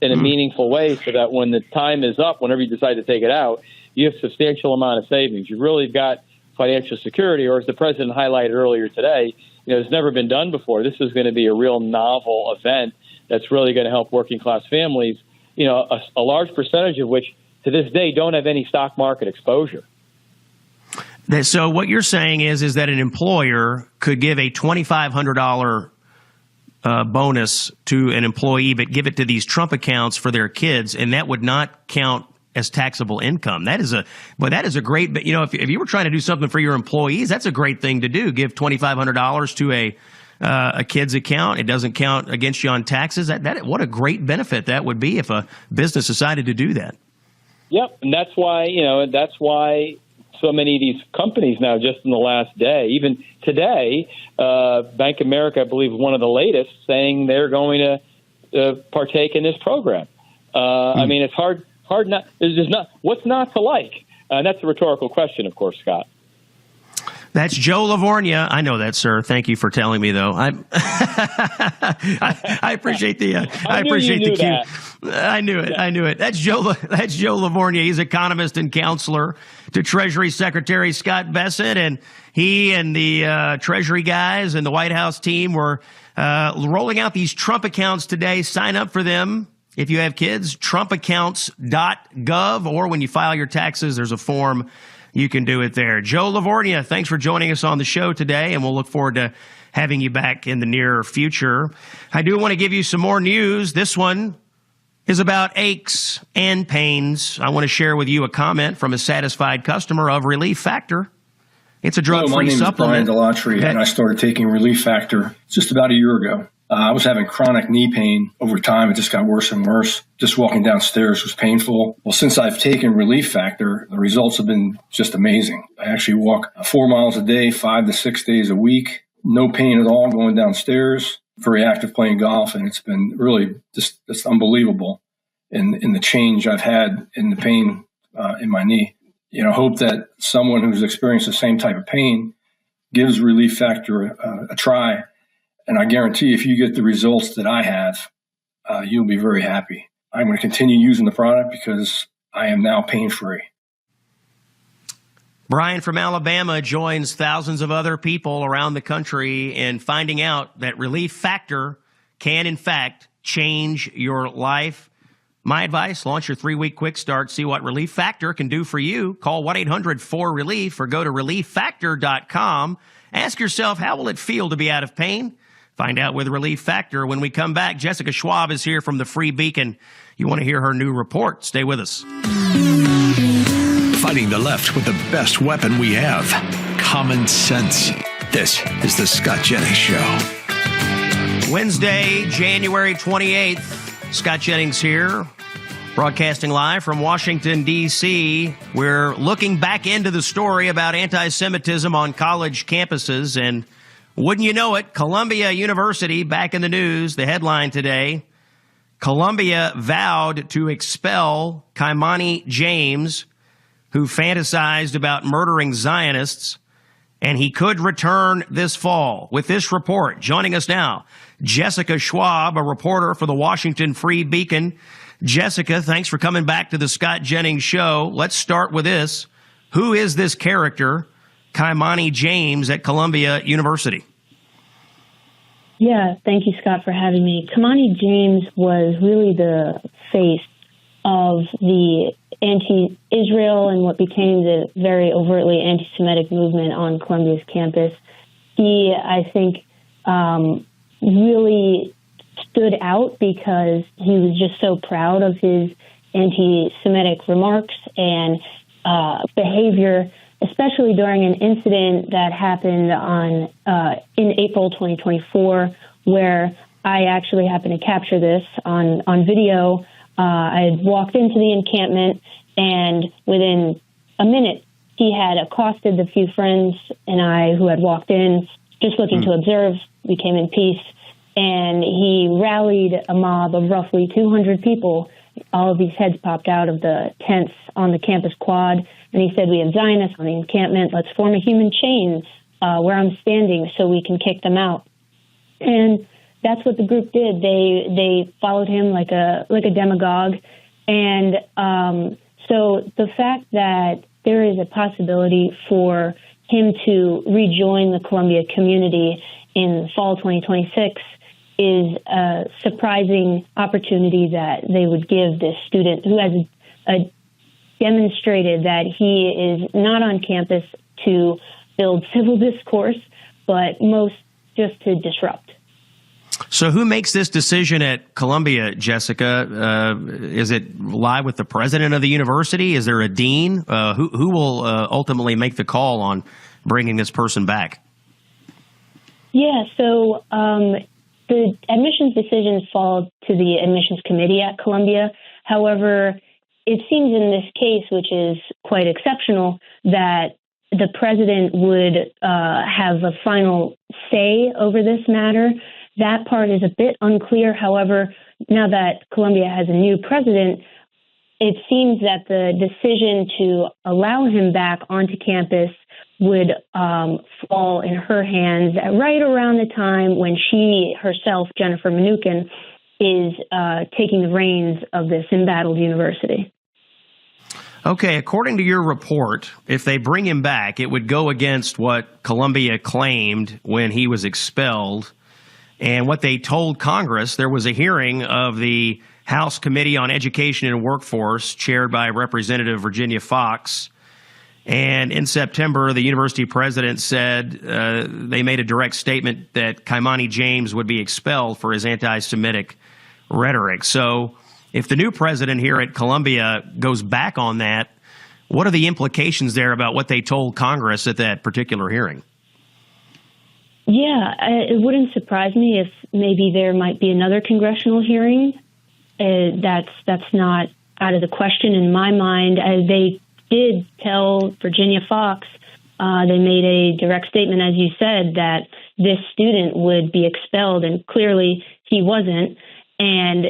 in a meaningful way, so that when the time is up, whenever you decide to take it out, you have a substantial amount of savings. You really got financial security, or as the president highlighted earlier today, it's never been done before. This is going to be a real novel event that's really going to help working class families, a large percentage of which to this day don't have any stock market exposure. So what you're saying is that an employer could give a $2,500 bonus to an employee, but give it to these Trump accounts for their kids, and that would not count as taxable income. That is a great, but if you were trying to do something for your employees, that's a great thing to do. Give $2,500 to a kid's account. It doesn't count against you on taxes. What a great benefit that would be if a business decided to do that. Yep, and that's why so many of these companies now, just in the last day, even today, Bank of America, I believe, one of the latest, saying they're going to partake in this program. I mean, it's hard not. There's just not. What's not to like? And that's a rhetorical question, of course, Scott. That's Joe Lavorgna. I know that, sir. Thank you for telling me, though. I appreciate the. I appreciate the cue. I knew it. That's Joe Lavorgna. He's economist and counselor to Treasury Secretary Scott Bessent, and he and the Treasury guys and the White House team were rolling out these Trump accounts today. Sign up for them if you have kids. TrumpAccounts.gov, or when you file your taxes, there's a form. You can do it there. Joe Lavorgna, thanks for joining us on the show today, and we'll look forward to having you back in the near future. I do want to give you some more news. This one is about aches and pains. I want to share with you a comment from a satisfied customer of Relief Factor. It's a drug-free supplement. My name is Brian Delatry, and I started taking Relief Factor just about a year ago. I was having chronic knee pain over time. It just got worse and worse. Just walking downstairs was painful. Well, since I've taken Relief Factor, the results have been just amazing. I actually walk 4 miles a day, 5 to 6 days a week. No pain at all going downstairs. Very active playing golf, and it's been really just unbelievable in the change I've had in the pain in my knee. Hope that someone who's experienced the same type of pain gives Relief Factor a try. And I guarantee if you get the results that I have, you'll be very happy. I'm going to continue using the product because I am now pain-free. Brian from Alabama joins thousands of other people around the country in finding out that Relief Factor can, in fact, change your life. My advice, launch your 3-week quick start. See what Relief Factor can do for you. Call 1-800-4RELIEF or go to relieffactor.com. Ask yourself, how will it feel to be out of pain? Find out with Relief Factor. When we come back, Jessica Schwab is here from the Free Beacon. You want to hear her new report. Stay with us. Fighting the left with the best weapon we have, common sense. This is the Scott Jennings Show. Wednesday, January 28th. Scott Jennings here, broadcasting live from Washington, D.C. We're looking back into the story about anti-Semitism on college campuses, and wouldn't you know it, Columbia University back in the news. The headline today, Columbia vowed to expel Kimani James, who fantasized about murdering Zionists, and he could return this fall. With this report, joining us now, Jessica Schwab, a reporter for the Washington Free Beacon. Jessica, thanks for coming back to the Scott Jennings Show. Let's start with this. Who is this character, Kimani James, at Columbia University? Yeah, thank you, Scott, for having me. Kimani James was really the face of the anti-Israel and what became the very overtly anti-Semitic movement on Columbia's campus. He, I think, really stood out because he was just so proud of his anti-Semitic remarks and behavior, especially during an incident that happened in April 2024, where I actually happened to capture this on video. I had walked into the encampment, and within a minute, he had accosted the few friends and I who had walked in, just looking to observe. We came in peace, and he rallied a mob of roughly 200 people. All of these heads popped out of the tents on the campus quad, and he said, "We have Zionists on the encampment. Let's form a human chain where I'm standing so we can kick them out." And that's what the group did. They followed him like a demagogue. And so the fact that there is a possibility for him to rejoin the Columbia community in fall 2026 is a surprising opportunity that they would give this student who has a demonstrated that he is not on campus to build civil discourse, but most just to disrupt. So who makes this decision at Columbia, Jessica? Is it lie with the president of the university? Is there a dean? Who will ultimately make the call on bringing this person back? Yeah, so the admissions decisions fall to the admissions committee at Columbia. However, it seems in this case, which is quite exceptional, that the president would have a final say over this matter. That part is a bit unclear. However, now that Columbia has a new president, it seems that the decision to allow him back onto campus would fall in her hands at right around the time when she herself, Jennifer Mnuchin, is taking the reins of this embattled university. Okay, according to your report, if they bring him back, it would go against what Columbia claimed when he was expelled and what they told Congress. There was a hearing of the House Committee on Education and Workforce, chaired by Representative Virginia Foxx. And in September, the university president said they made a direct statement that Kimani James would be expelled for his anti-Semitic rhetoric. So if the new president here at Columbia goes back on that, what are the implications there about what they told Congress at that particular hearing? Yeah, it wouldn't surprise me if maybe there might be another congressional hearing. That's not out of the question in my mind. They did tell Virginia Foxx, they made a direct statement, as you said, that this student would be expelled, and clearly he wasn't. And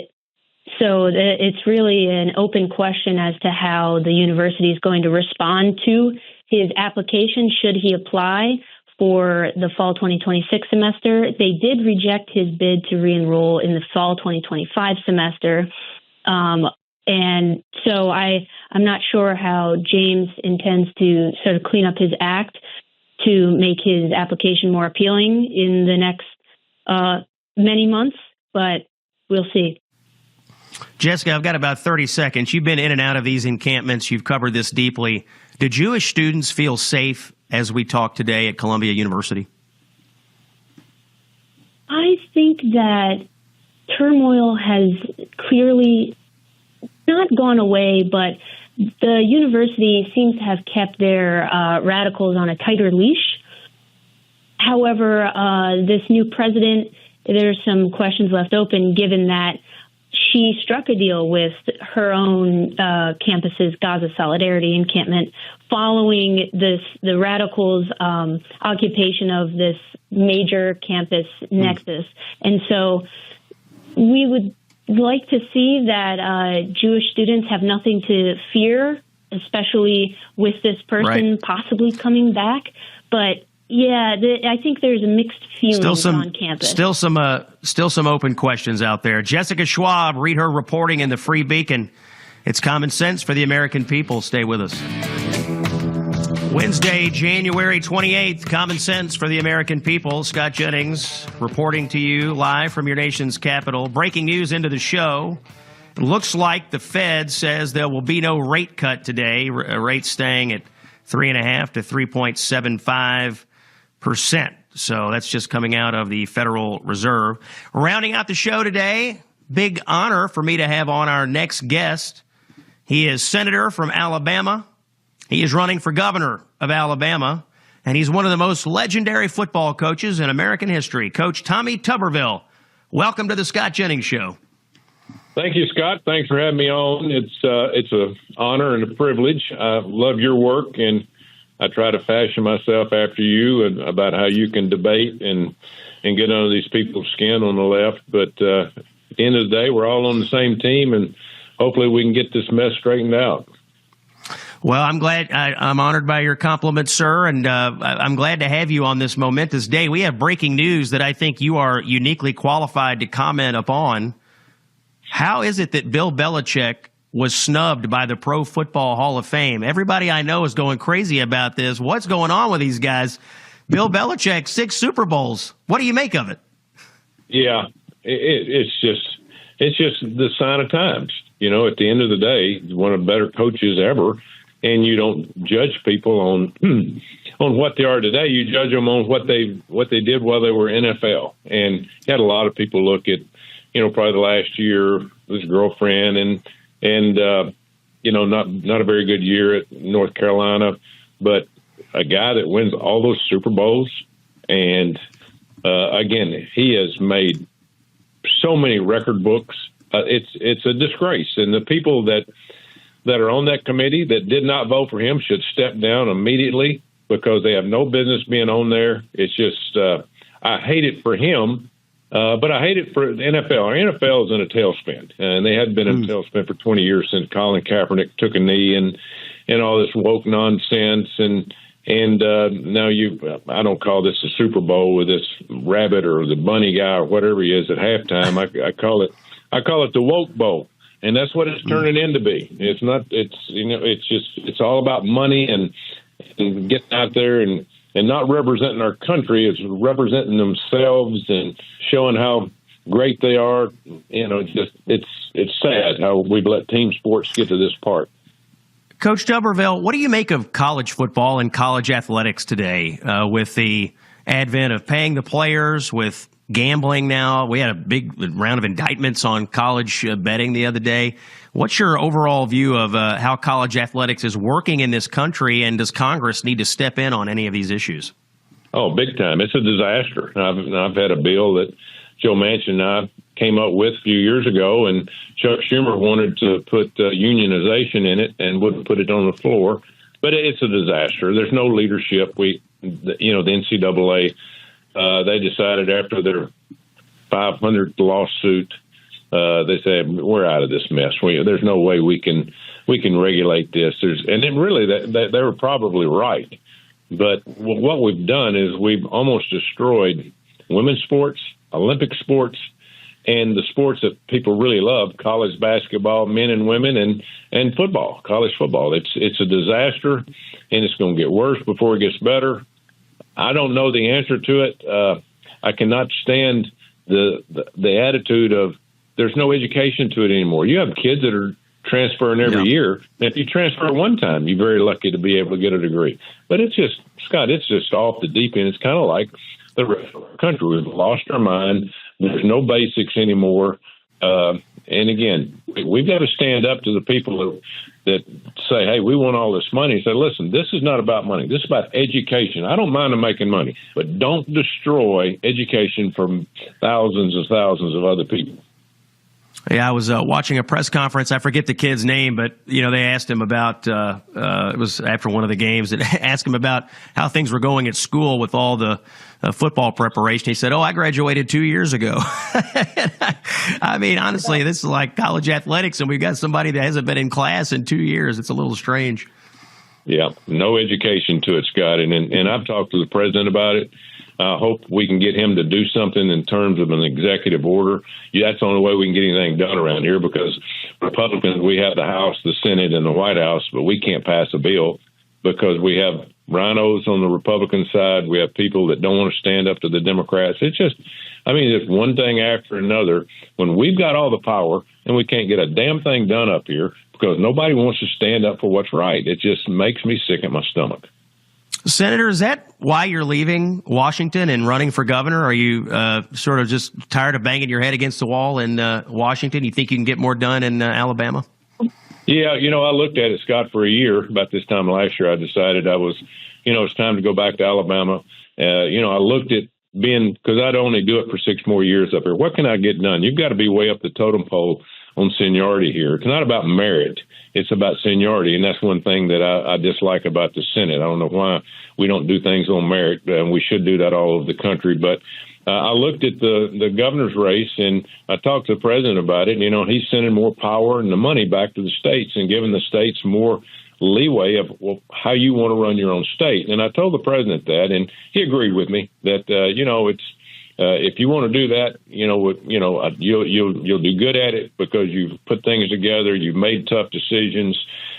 so it's really an open question as to how the university is going to respond to his application, should he apply for the fall 2026 semester. They did reject his bid to re-enroll in the fall 2025 semester. And so I'm not sure how James intends to sort of clean up his act to make his application more appealing in the next many months, but we'll see. Jessica, I've got about 30 seconds. You've been in and out of these encampments. You've covered this deeply. Do Jewish students feel safe as we talk today at Columbia University? I think that turmoil has clearly not gone away, but the university seems to have kept their radicals on a tighter leash. However, this new president, there's some questions left open, given that she struck a deal with her own campus's Gaza Solidarity encampment following the radicals' occupation of this major campus nexus. And so we would like to see that Jewish students have nothing to fear, especially with this person possibly coming back. But yeah, I think there's a mixed feelings on campus. Still some open questions out there. Jessica Schwab, read her reporting in the Free Beacon. It's common sense for the American people. Stay with us. Wednesday, January 28th, common sense for the American people. Scott Jennings reporting to you live from your nation's capital. Breaking news into the show. It looks like the Fed says there will be no rate cut today. Rates staying at 3.5 to 3.75%. So that's just coming out of the Federal Reserve. Rounding out the show today, big honor for me to have on our next guest. He is senator from Alabama. He is running for governor of Alabama, and he's one of the most legendary football coaches in American history. Coach Tommy Tuberville, welcome to the Scott Jennings Show. Thank you, Scott. Thanks for having me on. It's an honor and a privilege. I love your work, and I try to fashion myself after you and about how you can debate and get under these people's skin on the left. But at the end of the day, we're all on the same team, and hopefully we can get this mess straightened out. Well, I'm glad. I'm honored by your compliments, sir, and I'm glad to have you on this momentous day. We have breaking news that I think you are uniquely qualified to comment upon. How is it that Bill Belichick was snubbed by the Pro Football Hall of Fame? Everybody I know is going crazy about this. What's going on with these guys? Bill Belichick, 6 Super Bowls. What do you make of it? Yeah, it's just the sign of times. You know, at the end of the day, one of the better coaches ever, and you don't judge people on on what they are today. You judge them on what they did while they were NFL. And had a lot of people look at, you know, probably the last year, his girlfriend, and you know, not a very good year at North Carolina, but a guy that wins all those Super Bowls. And again, he has made so many record books. It's a disgrace. And the people that are on that committee that did not vote for him should step down immediately, because they have no business being on there. It's just, I hate it for him, but I hate it for the NFL. Our NFL is in a tailspin, and they had been in a tailspin for 20 years since Colin Kaepernick took a knee and all this woke nonsense. And now I don't call this a Super Bowl with this rabbit or the bunny guy or whatever he is at halftime. I call it the woke bowl. And that's what it's turning into be. It's all about money and getting out there and not representing our country. It's representing themselves and showing how great they are. You know, it's sad how we've let team sports get to this part. Coach Tuberville, what do you make of college football and college athletics today with the advent of paying the players, with gambling now? We had a big round of indictments on college betting the other day. What's your overall view of how college athletics is working in this country, and does Congress need to step in on any of these issues? Oh, big time. It's a disaster. I've had a bill that Joe Manchin and I came up with a few years ago, and Chuck Schumer wanted to put unionization in it and wouldn't put it on the floor. But it's a disaster. There's no leadership. The NCAA, they decided after their 500th lawsuit, they said, we're out of this mess. There's no way we can regulate this. And then really they were probably right. But what we've done is we've almost destroyed women's sports, Olympic sports, and the sports that people really love, college basketball, men and women, and football, college football. It's a disaster, and it's going to get worse before it gets better. I don't know the answer to it. I cannot stand the attitude of there's no education to it anymore. You have kids that are transferring every year. And if you transfer one time, you're very lucky to be able to get a degree. But it's just, Scott, it's just off the deep end. It's kind of like the rest of our country. We've lost our mind. There's no basics anymore. And again, we've got to stand up to the people that say, hey, we want all this money. Say, listen, this is not about money. This is about education. I don't mind them making money, but don't destroy education from thousands of other people. Yeah, I was watching a press conference. I forget the kid's name, but, you know, they asked him about, it was after one of the games, that asked him about how things were going at school with all the football preparation. He said, I graduated 2 years ago. I mean, honestly, this is like college athletics, and we've got somebody that hasn't been in class in 2 years. It's a little strange. Yeah, no education to it, Scott. And I've talked to the president about it. I hope we can get him to do something in terms of an executive order. That's the only way we can get anything done around here, because Republicans, we have the House, the Senate, and the White House, but we can't pass a bill because we have rhinos on the Republican side. We have people that don't want to stand up to the Democrats. It's just, it's one thing after another. When we've got all the power and we can't get a damn thing done up here because nobody wants to stand up for what's right, it just makes me sick at my stomach. Senator, is that why you're leaving Washington and running for governor? Are you sort of just tired of banging your head against the wall in Washington? You think you can get more done in Alabama? Yeah, I looked at it, Scott, for a year. About this time last year, I decided it's time to go back to Alabama. I looked at because I'd only do it for 6 more years up here. What can I get done? You've got to be way up the totem pole on seniority here. It's not about merit. It's about seniority, and that's one thing that I dislike about the Senate. I don't know why we don't do things on merit, and we should do that all over the country. But I looked at the governor's race, and I talked to the president about it. He's sending more power and the money back to the states and giving the states more leeway of how you want to run your own state. And I told the president that, and he agreed with me that If you want to do that, you'll do good at it because you've put things together. You've made tough decisions.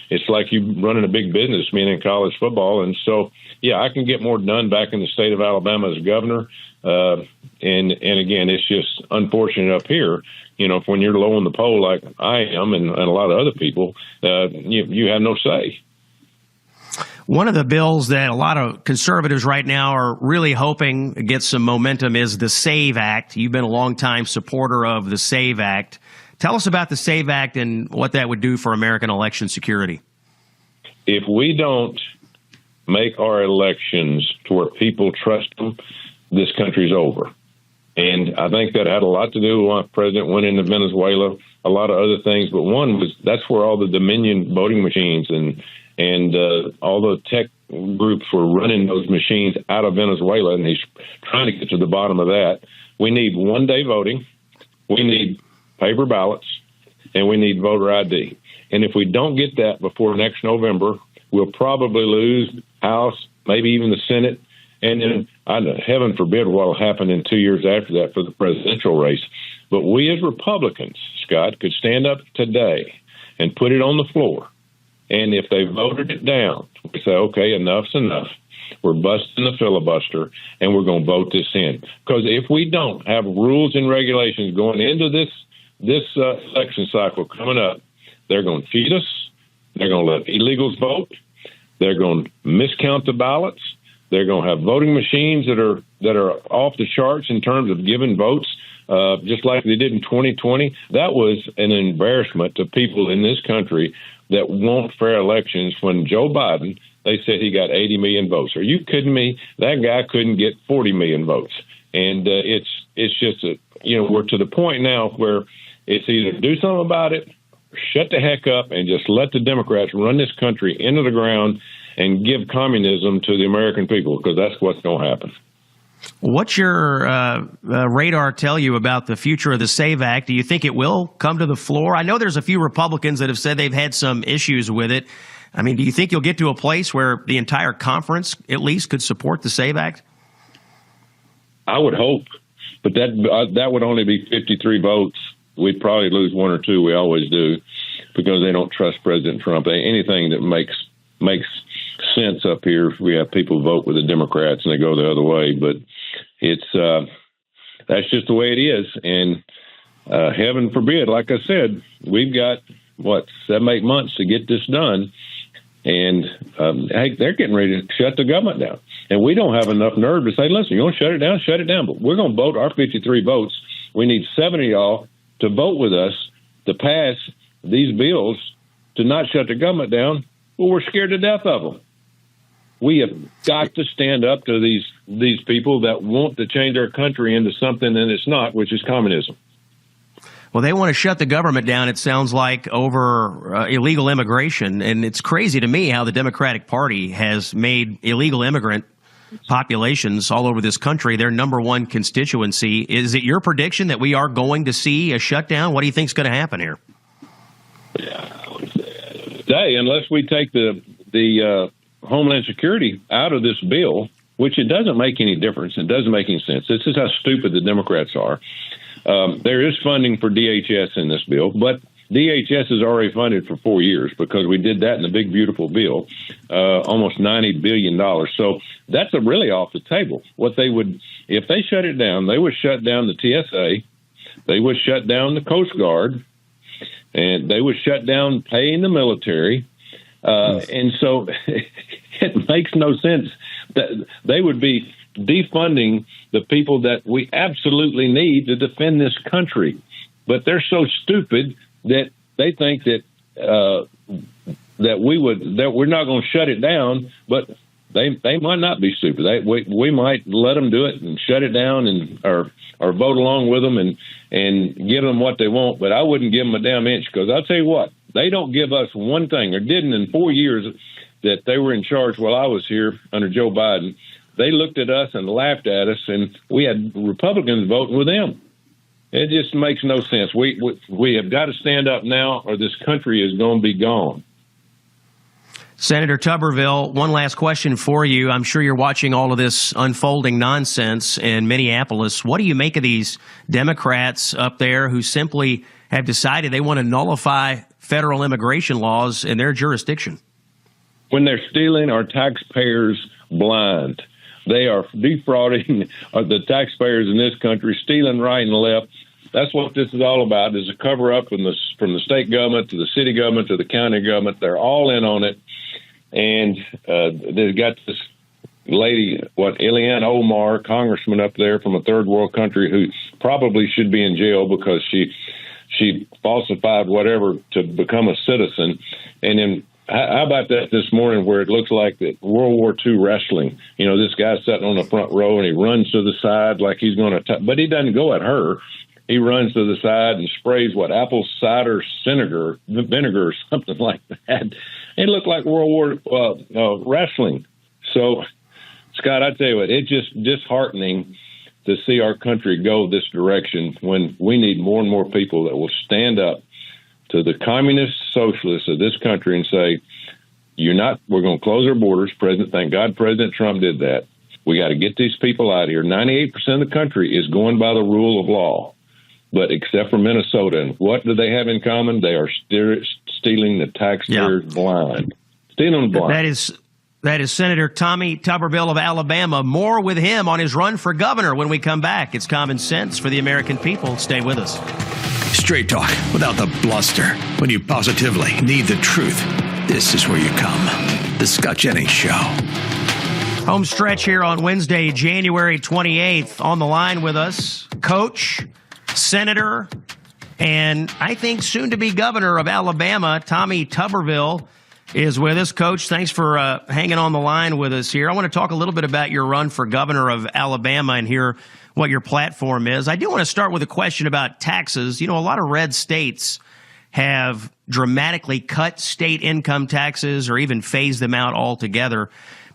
It's like you running a big business, meaning college football. And so, yeah, I can get more done back in the state of Alabama as governor. And again, it's just unfortunate up here. When you're low in the poll like I am and a lot of other people, you have no say. One of the bills that a lot of conservatives right now are really hoping gets some momentum is the SAVE Act. You've been a longtime supporter of the SAVE Act. Tell us about the SAVE Act and what that would do for American election security. If we don't make our elections to where people trust them, this country's over. And I think that had a lot to do with why the president went into Venezuela, a lot of other things. But one was that's where all the Dominion voting machines and all the tech groups were running those machines out of Venezuela, and he's trying to get to the bottom of that. We need one-day voting, we need paper ballots, and we need voter ID. And if we don't get that before next November, we'll probably lose House, maybe even the Senate, and then, heaven forbid, what will happen in 2 years after that for the presidential race. But we as Republicans, Scott, could stand up today and put it on the floor. And if they voted it down, we say, okay, enough's enough. We're busting the filibuster, and we're going to vote this in. Because if we don't have rules and regulations going into this election cycle coming up, they're going to cheat us. They're going to let illegals vote. They're going to miscount the ballots. They're going to have voting machines that are off the charts in terms of giving votes, just like they did in 2020. That was an embarrassment to people in this country that want fair elections. When Joe Biden, they said he got 80 million votes. Are you kidding me? That guy couldn't get 40 million votes. And it's just, we're to the point now where it's either do something about it, or shut the heck up, and just let the Democrats run this country into the ground and give communism to the American people, because that's what's going to happen. What's your radar tell you about the future of the SAVE Act? Do you think it will come to the floor? I know there's a few Republicans that have said they've had some issues with it. I mean, do you think you'll get to a place where the entire conference at least could support the SAVE Act? I would hope, but that would only be 53 votes. We'd probably lose one or two. We always do, because they don't trust President Trump. Anything that makes sense up here, we have people vote with the Democrats and they go the other way. But it's that's just the way it is. And heaven forbid, like I said, we've got 7-8 months to get this done. And hey, they're getting ready to shut the government down. And we don't have enough nerve to say, listen, you want to shut it down? Shut it down. But we're going to vote our 53 votes. We need 70 of y'all to vote with us to pass these bills to not shut the government down. Well, we're scared to death of them. We have got to stand up to these people that want to change our country into something that it's not, which is communism. Well, they want to shut the government down, it sounds like, over illegal immigration. And it's crazy to me how the Democratic Party has made illegal immigrant populations all over this country their number one constituency. Is it your prediction that we are going to see a shutdown? What do you think is going to happen here? Today, unless we take the Homeland Security out of this bill, which it doesn't make any difference. It doesn't make any sense. This is how stupid the Democrats are. There is funding for DHS in this bill, but DHS is already funded for 4 years because we did that in the big, beautiful bill, almost $90 billion. So that's really off the table. What they would, if they shut it down, they would shut down the TSA, they would shut down the Coast Guard, and they would shut down paying the military. And so it makes no sense that they would be defunding the people that we absolutely need to defend this country. But they're so stupid that they think that we're not going to shut it down, but they might not be stupid. We might let them do it and shut it down or vote along with them and give them what they want. But I wouldn't give them a damn inch, because I'll tell you what, they don't give us one thing, or didn't in 4 years that they were in charge while I was here under Joe Biden. They looked at us and laughed at us, and we had Republicans voting with them. It just makes no sense. We have got to stand up now, or this country is going to be gone. Senator Tuberville, one last question for you. I'm sure you're watching all of this unfolding nonsense in Minneapolis. What do you make of these Democrats up there who simply have decided they want to nullify federal immigration laws in their jurisdiction? When they're stealing our taxpayers blind, they are defrauding the taxpayers in this country, stealing right and left. That's what this is all about, is a cover-up from the state government to the city government to the county government. They're all in on it. And they've got this lady, Ilhan Omar, congressman up there from a third world country, who probably should be in jail because she falsified whatever to become a citizen. And then how about that this morning where it looks like that World War II wrestling? You know, this guy's sitting on the front row and he runs to the side like he's going to but he doesn't go at her. He runs to the side and sprays apple cider vinegar or something like that. It looked like World War wrestling. So, Scott, I tell you what, it's just disheartening to see our country go this direction when we need more and more people that will stand up to the communist socialists of this country and say, we're going to close our borders. Thank God President Trump did that. We got to get these people out of here. 98% of the country is going by the rule of law. But except for Minnesota, and what do they have in common? They are stealing the taxpayers blind. Stealing blind. That is Senator Tommy Tuberville of Alabama. More with him on his run for governor when we come back. It's Common Sense for the American people. Stay with us. Straight talk without the bluster. When you positively need the truth, this is where you come. The Scott Jennings Show. Home stretch here on Wednesday, January 28th. On the line with us, Coach, Senator, and I think soon-to-be governor of Alabama, Tommy Tuberville, is with us. Coach, thanks for hanging on the line with us here. I want to talk a little bit about your run for governor of Alabama and hear what your platform is. I do want to start with a question about taxes. You know, a lot of red states have dramatically cut state income taxes or even phased them out altogether.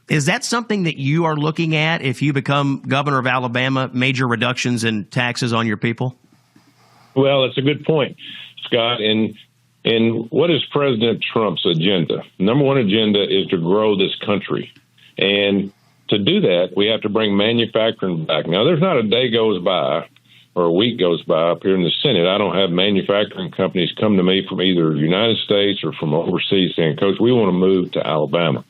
Is that something that you are looking at if you become governor of Alabama, major reductions in taxes on your people? Well, that's a good point, Scott. And what is President Trump's agenda? Number one agenda is to grow this country. And to do that, we have to bring manufacturing back. Now, there's not a day goes by or a week goes by up here in the Senate. I don't have manufacturing companies come to me from either the United States or from overseas saying, Coach, we want to move to Alabama.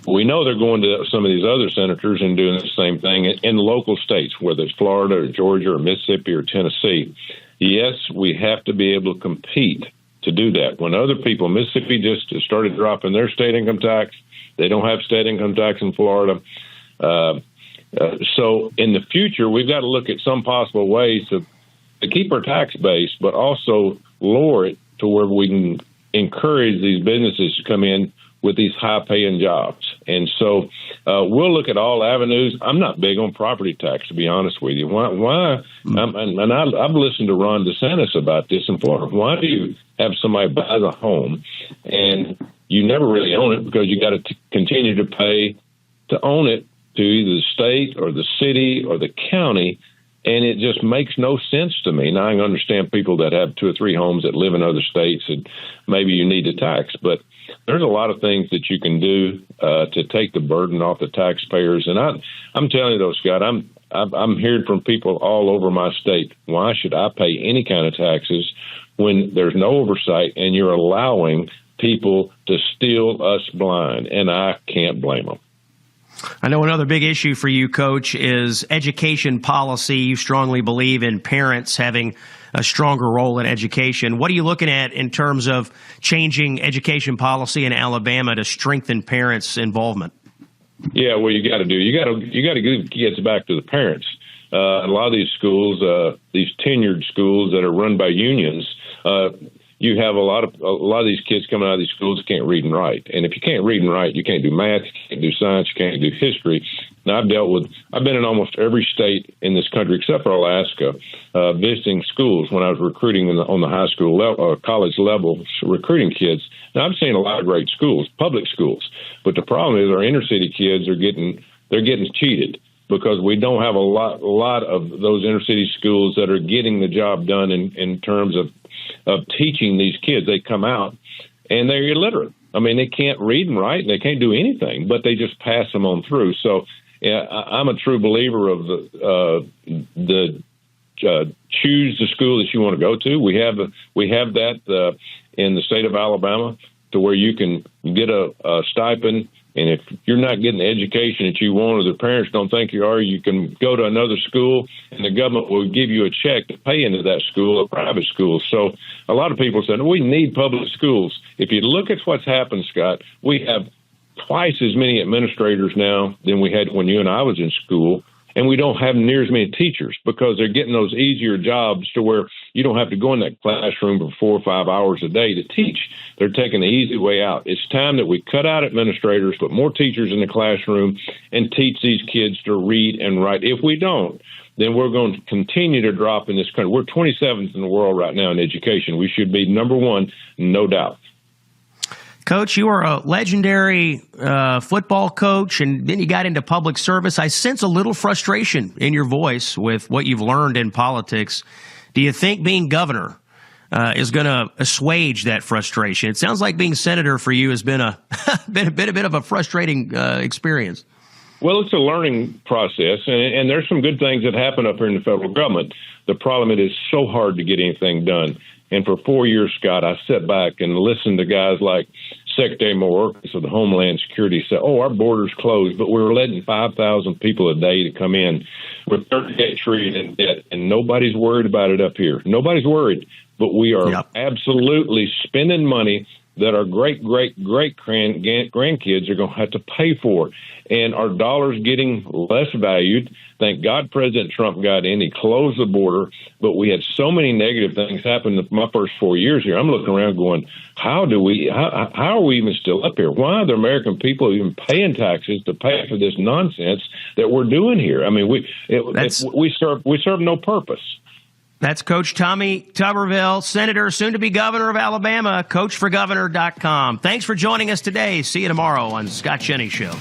We know they're going to some of these other senators and doing the same thing in local states, whether it's Florida or Georgia or Mississippi or Tennessee. Yes, we have to be able to compete to do that. When other people, Mississippi just started dropping their state income tax, they don't have state income tax in Florida. So in the future, we've got to look at some possible ways to keep our tax base, but also lower it to where we can encourage these businesses to come in with these high-paying jobs. And so we'll look at all avenues. I'm not big on property tax, to be honest with you. Why? I've listened to Ron DeSantis about this in Florida. Why do you have somebody buy the home and you never really own it because you got to continue to pay to own it to either the state or the city or the county? And it just makes no sense to me. Now, I understand people that have 2 or 3 homes that live in other states and maybe you need a tax, but there's a lot of things that you can do to take the burden off the taxpayers. And I'm telling you, though, Scott, I'm hearing from people all over my state. Why should I pay any kind of taxes when there's no oversight and you're allowing people to steal us blind? And I can't blame them. I know another big issue for you, Coach, is education policy. You strongly believe in parents having a stronger role in education. What are you looking at in terms of changing education policy in Alabama to strengthen parents' involvement? Yeah, well, you got to give kids back to the parents. A lot of these schools, these tenured schools that are run by unions, you have a lot of these kids coming out of these schools that can't read and write. And if you can't read and write, you can't do math, you can't do science, you can't do history. Now, I've been in almost every state in this country except for Alaska, visiting schools when I was recruiting on the high school level, college level, recruiting kids. Now, I've seen a lot of great schools, public schools, but the problem is our inner city kids are getting cheated because we don't have a lot of those inner city schools that are getting the job done in terms of teaching these kids. They come out and they're illiterate. I mean, they can't read and write, and they can't do anything, but they just pass them on through. So I'm a true believer of the choose the school that you want to go to. We have that in the state of Alabama, to where you can get a stipend. And if you're not getting the education that you want, or the parents don't think you are, you can go to another school, and the government will give you a check to pay into that school, a private school. So a lot of people said, we need public schools. If you look at what's happened, Scott, we have twice as many administrators now than we had when you and I was in school. And we don't have near as many teachers, because they're getting those easier jobs to where you don't have to go in that classroom for 4 or 5 hours a day to teach. They're taking the easy way out. It's time that we cut out administrators, put more teachers in the classroom, and teach these kids to read and write. If we don't, then we're going to continue to drop in this country. We're 27th in the world right now in education. We should be number one, no doubt. Coach, you are a legendary football coach, and then you got into public service. I sense a little frustration in your voice with what you've learned in politics. Do you think being governor is going to assuage that frustration? It sounds like being senator for you has been a bit of a frustrating experience. Well, it's a learning process, and there's some good things that happen up here in the federal government. The problem is it's so hard to get anything done. And for 4 years, Scott, I sat back and listened to guys like Secretary Mayorkas of the Homeland Security say, our border's closed, but we're letting 5,000 people a day to come in with $38 trillion in debt, and nobody's worried about it up here. Nobody's worried, but we are absolutely spending money that our great-great-great-grandkids are going to have to pay for. And our dollar's getting less valued. Thank God President Trump got in. He closed the border. But we had so many negative things happen in my first 4 years here. I'm looking around going, how are we even still up here? Why are the American people even paying taxes to pay for this nonsense that we're doing here? I mean, we serve no purpose. That's Coach Tommy Tuberville, Senator, soon-to-be Governor of Alabama, coachforgovernor.com. Thanks for joining us today. See you tomorrow on Scott Jennings Show.